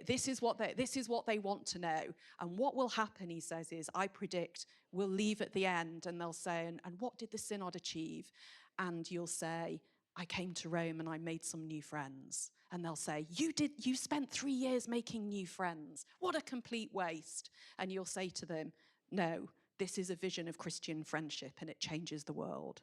This is what they want to know. And what will happen, he says, is I predict we'll leave at the end and they'll say, and what did the synod achieve? And you'll say, I came to Rome and I made some new friends. And they'll say, you spent 3 years making new friends. What a complete waste. And you'll say to them, no, this is a vision of Christian friendship and it changes the world.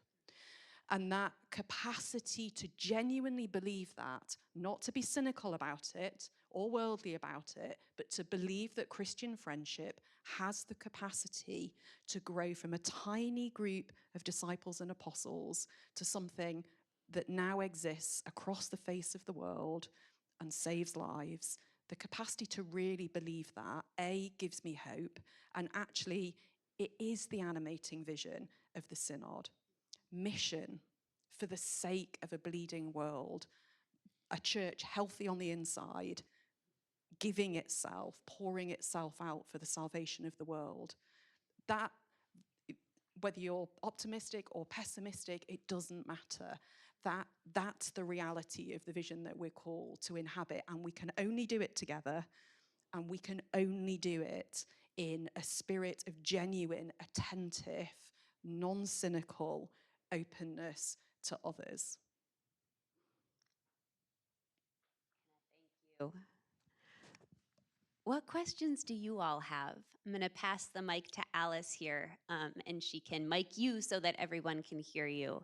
And that capacity to genuinely believe that, not to be cynical about it or worldly about it, but to believe that Christian friendship has the capacity to grow from a tiny group of disciples and apostles to something that now exists across the face of the world and saves lives. The capacity to really believe that, A, gives me hope, and actually it is the animating vision of the synod. Mission for the sake of a bleeding world, a church healthy on the inside, giving itself, pouring itself out for the salvation of the world. That whether you're optimistic or pessimistic, it doesn't matter. That's the reality of the vision that we're called to inhabit, and we can only do it together, and we can only do it in a spirit of genuine, attentive, non-cynical openness to others. Thank you. What questions do you all have? I'm going to pass the mic to Alice here, and she can mic you so that everyone can hear you.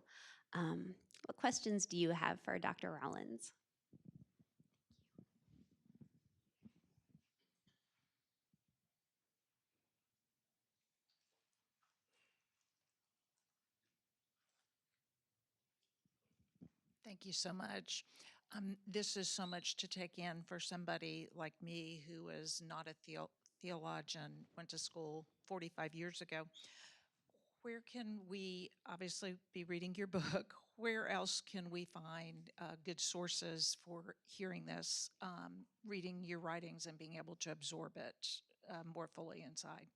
What questions do you have for Dr. Rowlands? Thank you so much. This is so much to take in for somebody like me who is not a theologian, went to school 45 years ago. Where can we, obviously, be reading your book? Where else can we find good sources for hearing this, reading your writings and being able to absorb it more fully inside?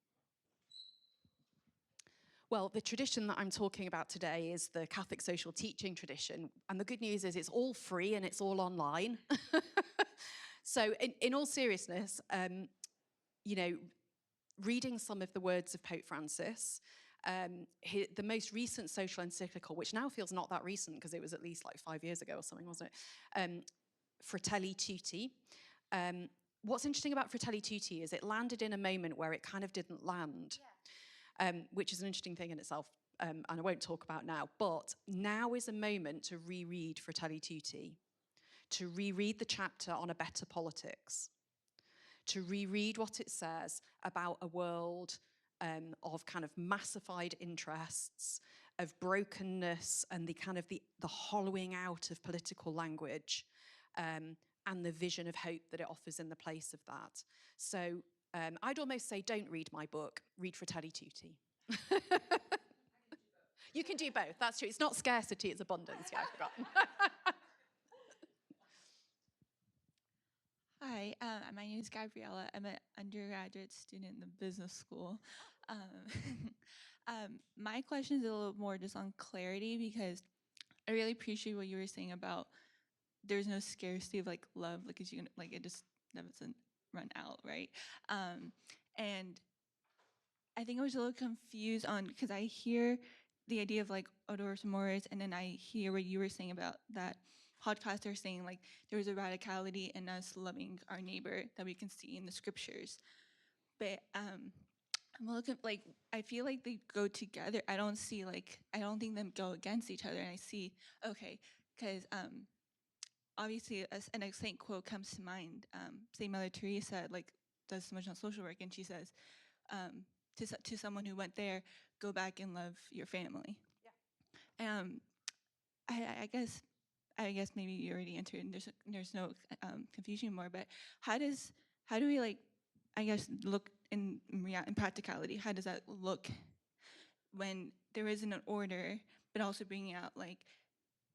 Well, the tradition that I'm talking about today is the Catholic social teaching tradition. And the good news is it's all free and it's all online. So in all seriousness, reading some of the words of Pope Francis, the most recent social encyclical, which now feels not that recent because it was at least like 5 years ago or something, wasn't it? Fratelli Tutti. What's interesting about Fratelli Tutti is it landed in a moment where it kind of didn't land. Which is an interesting thing in itself, and I won't talk about now. But now is a moment to reread Fratelli Tutti, to reread the chapter on a better politics, to reread what it says about a world of kind of massified interests, of brokenness, and the kind of the hollowing out of political language, and the vision of hope that it offers in the place of that. So I'd almost say don't read my book, read Fratelli Tutti. You can do both, that's true. It's not scarcity, it's abundance. Yeah, I forgot. Hi, my name is Gabriella. I'm an undergraduate student in the business school. My question is a little more just on clarity, because I really appreciate what you were saying about there's no scarcity of like love, like you can, like it just doesn't run out, right? And I think I was a little confused on, because I hear the idea of like odorous amores, and then I hear what you were saying about that podcaster saying like there was a radicality in us loving our neighbor that we can see in the scriptures. But I'm looking like, I feel like they go together. I don't think them go against each other. And I see, okay, because obviously an excellent quote comes to mind. St. Mother Teresa like does so much on social work, and she says, to someone who went there, go back and love your family. Yeah. I guess maybe you already answered, and there's no confusion more. But how do we like, I guess, look in practicality? How does that look when there isn't an order, but also bringing out like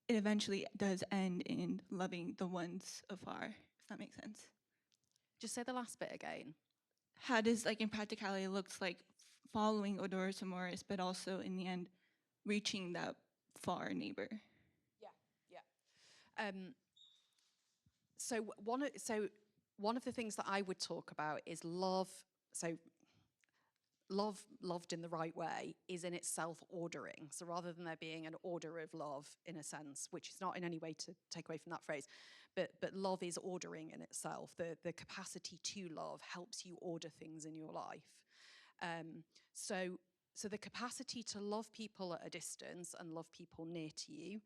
it eventually does end in loving the ones afar, if that makes sense? Just say the last bit again. How does, like in practicality, it looks like following Odorus Amoris, but also in the end reaching that far neighbor? Yeah. So one of the things that I would talk about is love. So love loved in the right way is in itself ordering. So rather than there being an order of love in a sense, which is not in any way to take away from that phrase, but love is ordering in itself. The capacity to love helps you order things in your life. So the capacity to love people at a distance and love people near to you,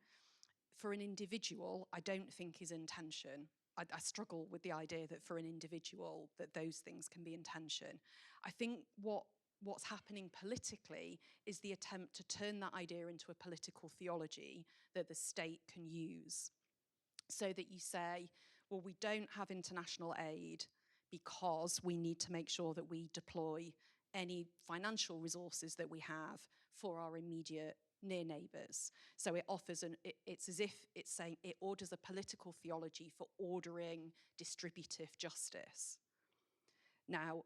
for an individual, I don't think is intention. I struggle with the idea that for an individual that those things can be intention. I think what's happening politically is the attempt to turn that idea into a political theology that the state can use. So that you say, well, we don't have international aid because we need to make sure that we deploy any financial resources that we have for our immediate near neighbours. So it offers it's as if it's saying it orders a political theology for ordering distributive justice. Now,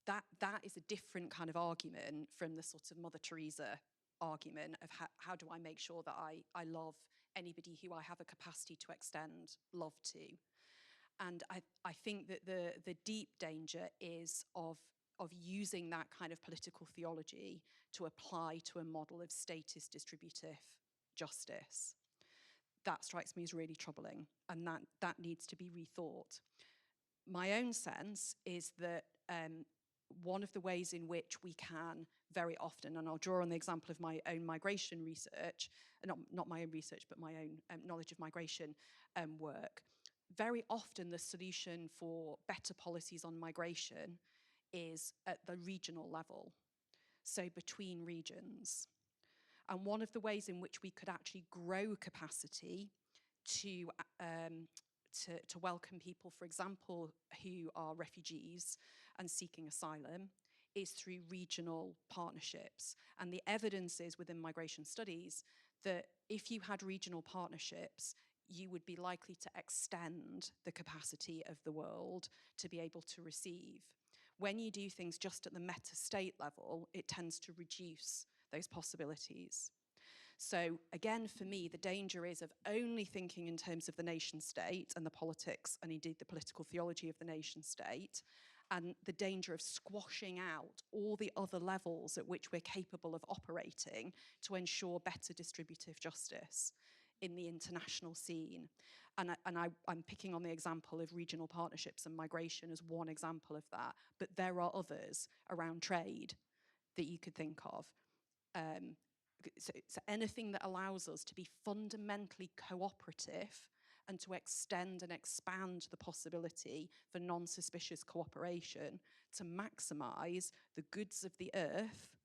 that is a different kind of argument from the sort of Mother Teresa argument of how do I make sure that I love anybody who I have a capacity to extend love to. And I think that the deep danger is of using that kind of political theology to apply to a model of statist distributive justice. That strikes me as really troubling, and that needs to be rethought. My own sense is that one of the ways in which we can very often, and I'll draw on the example of my own migration research, not my own research, but my own knowledge of migration work, very often the solution for better policies on migration is at the regional level, so between regions. And one of the ways in which we could actually grow capacity to welcome people, for example, who are refugees and seeking asylum, is through regional partnerships. And the evidence is within migration studies that if you had regional partnerships, you would be likely to extend the capacity of the world to be able to receive. When you do things just at the meta-state level, it tends to reduce those possibilities. So again, for me, the danger is of only thinking in terms of the nation state and the politics and indeed the political theology of the nation state, and the danger of squashing out all the other levels at which we're capable of operating to ensure better distributive justice in the international scene. And I'm picking on the example of regional partnerships and migration as one example of that, but there are others around trade that you could think of. So anything that allows us to be fundamentally cooperative and to extend and expand the possibility for non-suspicious cooperation to maximise the goods of the earth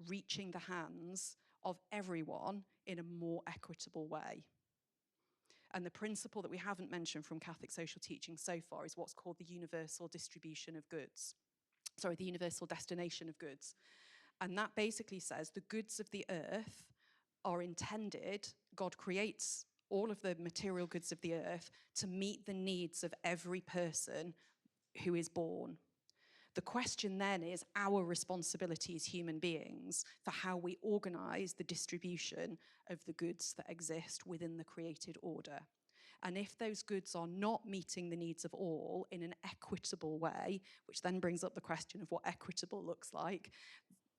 reaching the hands of everyone in a more equitable way. And the principle that we haven't mentioned from Catholic social teaching so far is what's called the universal distribution of goods. Sorry, the universal destination of goods. And that basically says the goods of the earth are intended, God creates all of the material goods of the earth to meet the needs of every person who is born. The question then is our responsibility as human beings for how we organise the distribution of the goods that exist within the created order. And if those goods are not meeting the needs of all in an equitable way, which then brings up the question of what equitable looks like,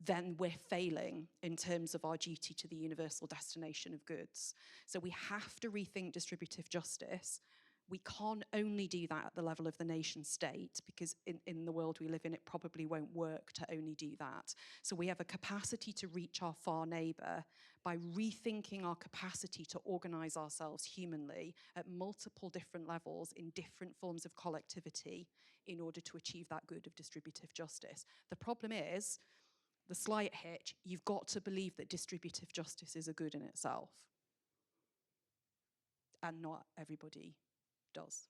then we're failing in terms of our duty to the universal destination of goods. So we have to rethink distributive justice. We can't only do that at the level of the nation state, because in the world we live in, it probably won't work to only do that. So we have a capacity to reach our far neighbour by rethinking our capacity to organise ourselves humanly at multiple different levels in different forms of collectivity in order to achieve that good of distributive justice. The problem is, the slight hitch, you've got to believe that distributive justice is a good in itself. And not everybody does.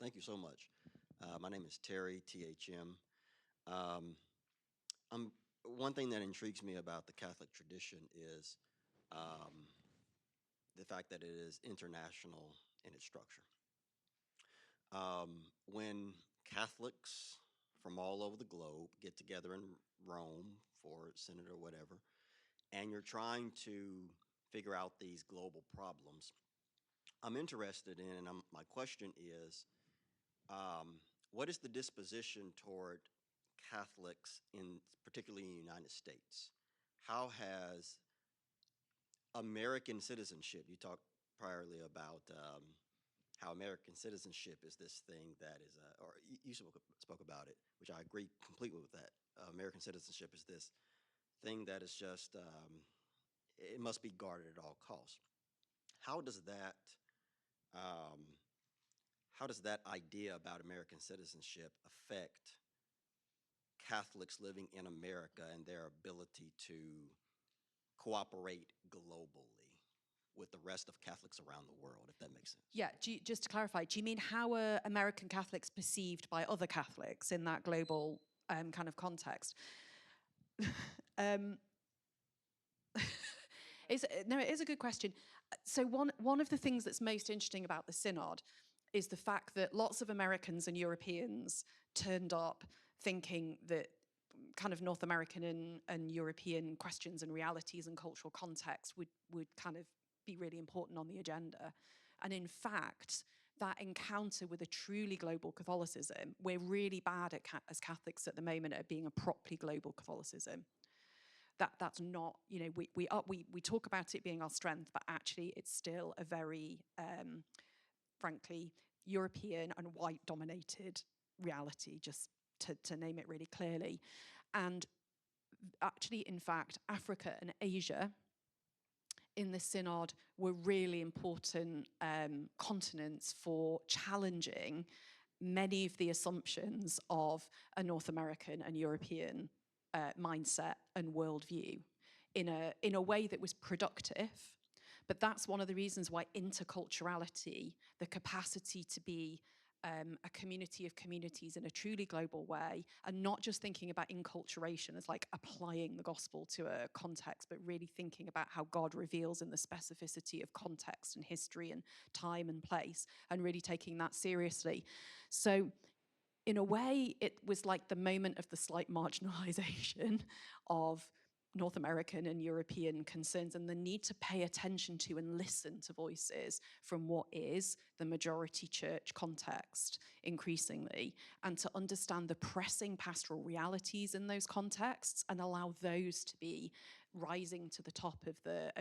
Thank you so much. My name is Terry, THM. One thing that intrigues me about the Catholic tradition is the fact that it is international in its structure. When Catholics from all over the globe get together in Rome for synod or whatever, and you're trying to figure out these global problems, I'm interested in, and my question is, what is the disposition toward Catholics, particularly in the United States? How has American citizenship, you talked priorly about how American citizenship is this thing that is, or you spoke about it, which I agree completely with that. American citizenship is this thing that is just, it must be guarded at all costs. How does that idea about American citizenship affect Catholics living in America and their ability to cooperate globally with the rest of Catholics around the world, if that makes sense? Yeah, just to clarify, do you mean how are American Catholics perceived by other Catholics in that global kind of context? No, it is a good question. So one of the things that's most interesting about the synod is the fact that lots of Americans and Europeans turned up thinking that kind of North American and European questions and realities and cultural context would kind of be really important on the agenda. And in fact, that encounter with a truly global Catholicism, we're really bad at as Catholics at the moment at being a properly global Catholicism. That's not, you know, we talk about it being our strength, but actually it's still a very, frankly, European and white dominated reality, just to name it really clearly. And actually, in fact, Africa and Asia in the synod were really important continents for challenging many of the assumptions of a North American and European mindset and worldview in a way that was productive. But that's one of the reasons why interculturality, the capacity to be a community of communities in a truly global way, and not just thinking about enculturation as like applying the gospel to a context, but really thinking about how God reveals in the specificity of context and history and time and place, and really taking that seriously. So in a way, it was like the moment of the slight marginalization of North American and European concerns, and the need to pay attention to and listen to voices from what is the majority church context increasingly, and to understand the pressing pastoral realities in those contexts and allow those to be rising to the top of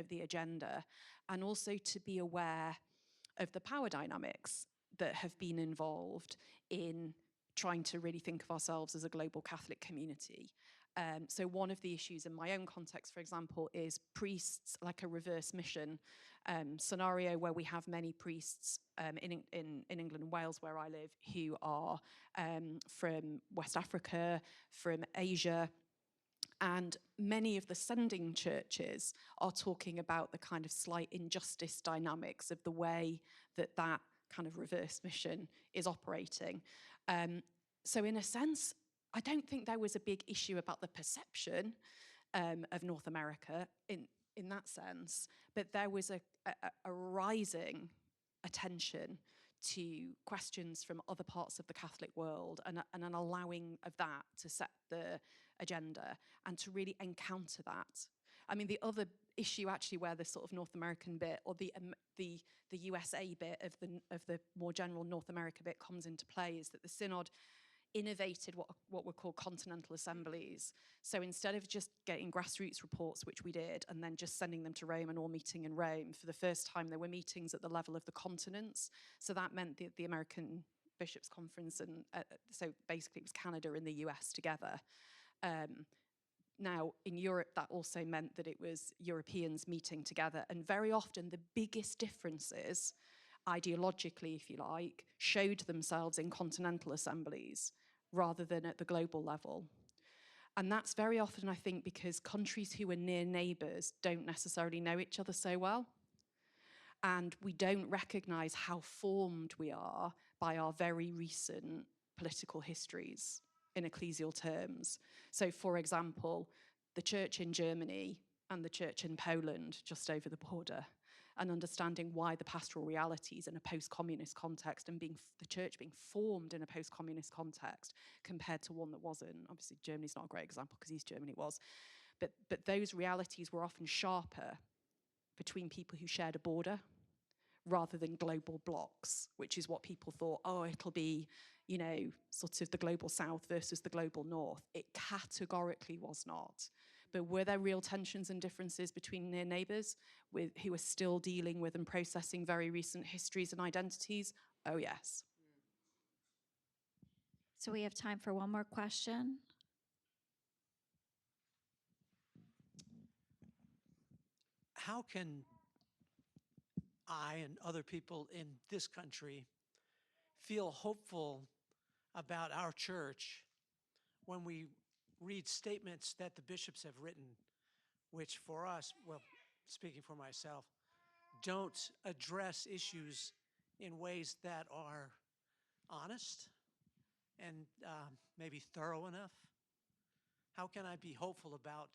the agenda, and also to be aware of the power dynamics that have been involved in trying to really think of ourselves as a global Catholic community. So one of the issues in my own context, for example, is priests, like a reverse mission scenario where we have many priests in England and Wales, where I live, who are from West Africa, from Asia, and many of the sending churches are talking about the kind of slight injustice dynamics of the way that kind of reverse mission is operating. So in a sense, I don't think there was a big issue about the perception of North America in that sense, but there was a rising attention to questions from other parts of the Catholic world, and an allowing of that to set the agenda and to really encounter that. I mean, the other issue actually where the sort of North American bit or the USA bit of the more general North America bit comes into play is that the synod innovated what were called continental assemblies. So instead of just getting grassroots reports, which we did, and then just sending them to Rome and all meeting in Rome, for the first time there were meetings at the level of the continents. So that meant the American Bishops' Conference, and so basically it was Canada and the US together. Now, in Europe, that also meant that it was Europeans meeting together, and very often the biggest differences, ideologically, if you like, showed themselves in continental assemblies rather than at the global level. And that's very often, I think, because countries who are near neighbours don't necessarily know each other so well. And we don't recognise how formed we are by our very recent political histories in ecclesial terms. So, for example, the church in Germany and the church in Poland, just over the border, and understanding why the pastoral realities in a post-communist context and the church being formed in a post-communist context compared to one that wasn't. Obviously, Germany's not a great example because East Germany was. But those realities were often sharper between people who shared a border rather than global blocks, which is what people thought, oh, it'll be, you know, sort of the global south versus the global north. It categorically was not. But were there real tensions and differences between near neighbours who are still dealing with and processing very recent histories and identities? Oh, yes. So we have time for one more question. How can I and other people in this country feel hopeful about our church when we read statements that the bishops have written, which for us, well, speaking for myself, don't address issues in ways that are honest and maybe thorough enough? How can I be hopeful about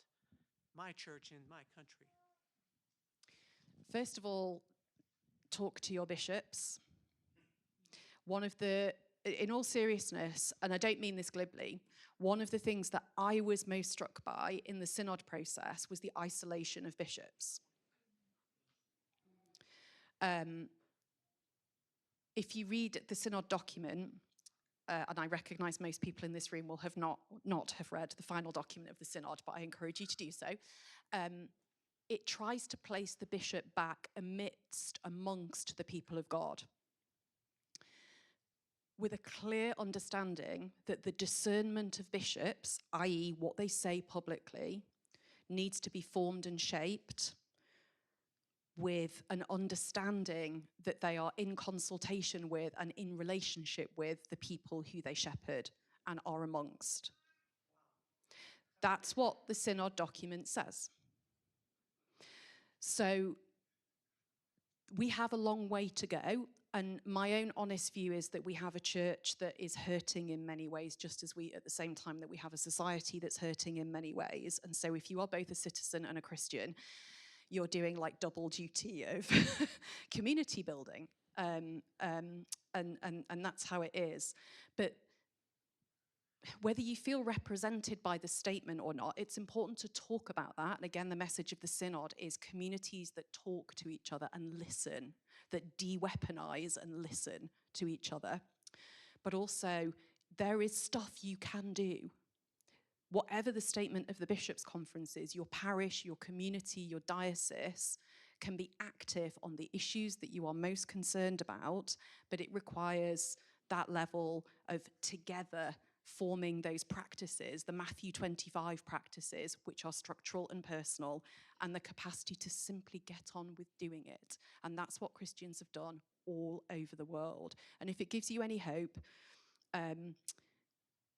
my church in my country? First of all, talk to your bishops. One of the, in all seriousness, and I don't mean this glibly, one of the things that I was most struck by in the synod process was the isolation of bishops. If you read the synod document, and I recognise most people in this room will have not have read the final document of the synod, but I encourage you to do so. It tries to place the bishop back amongst the people of God, with a clear understanding that the discernment of bishops, i.e. what they say publicly, needs to be formed and shaped with an understanding that they are in consultation with and in relationship with the people who they shepherd and are amongst. That's what the synod document says. So we have a long way to go, and my own honest view is that we have a church that is hurting in many ways, just as we, at the same time, that we have a society that's hurting in many ways. And so if you are both a citizen and a Christian, you're doing like double duty of community building, and that's how it is. But whether you feel represented by the statement or not, it's important to talk about that. And again, the message of the synod is communities that talk to each other and listen, that de-weaponize and listen to each other. But also, there is stuff you can do. Whatever the statement of the Bishops' Conference is, your parish, your community, your diocese can be active on the issues that you are most concerned about, but it requires that level of together forming those practices, the Matthew 25 practices, which are structural and personal, and the capacity to simply get on with doing it. And that's what Christians have done all over the world. And if it gives you any hope,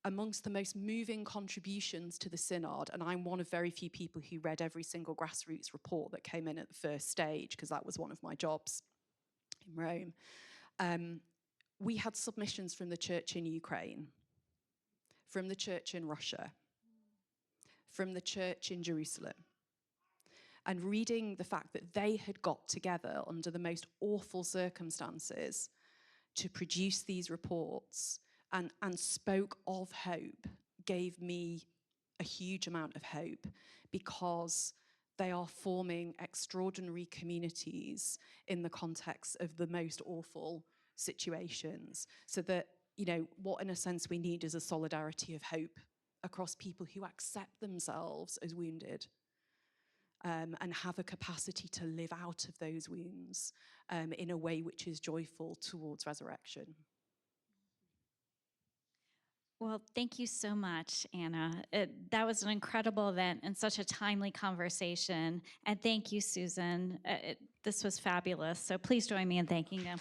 amongst the most moving contributions to the synod, and I'm one of very few people who read every single grassroots report that came in at the first stage, because that was one of my jobs in Rome, we had submissions from the church in Ukraine, from the church in Russia, from the church in Jerusalem. And reading the fact that they had got together under the most awful circumstances to produce these reports and spoke of hope gave me a huge amount of hope, because they are forming extraordinary communities in the context of the most awful situations. So that, you know, what in a sense we need is a solidarity of hope across people who accept themselves as wounded, and have a capacity to live out of those wounds in a way which is joyful towards resurrection. Well, thank you so much, Anna. That was an incredible event and such a timely conversation. And thank you, Susan. This was fabulous. So please join me in thanking them.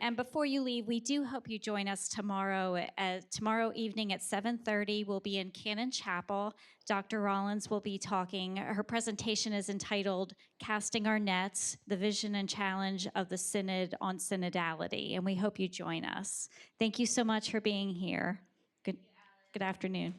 And before you leave, we do hope you join us tomorrow. Tomorrow evening at 7:30, we'll be in Cannon Chapel. Dr. Rowlands will be talking. Her presentation is entitled "Casting Our Nets: The Vision and Challenge of the Synod on Synodality," and we hope you join us. Thank you so much for being here. Good afternoon.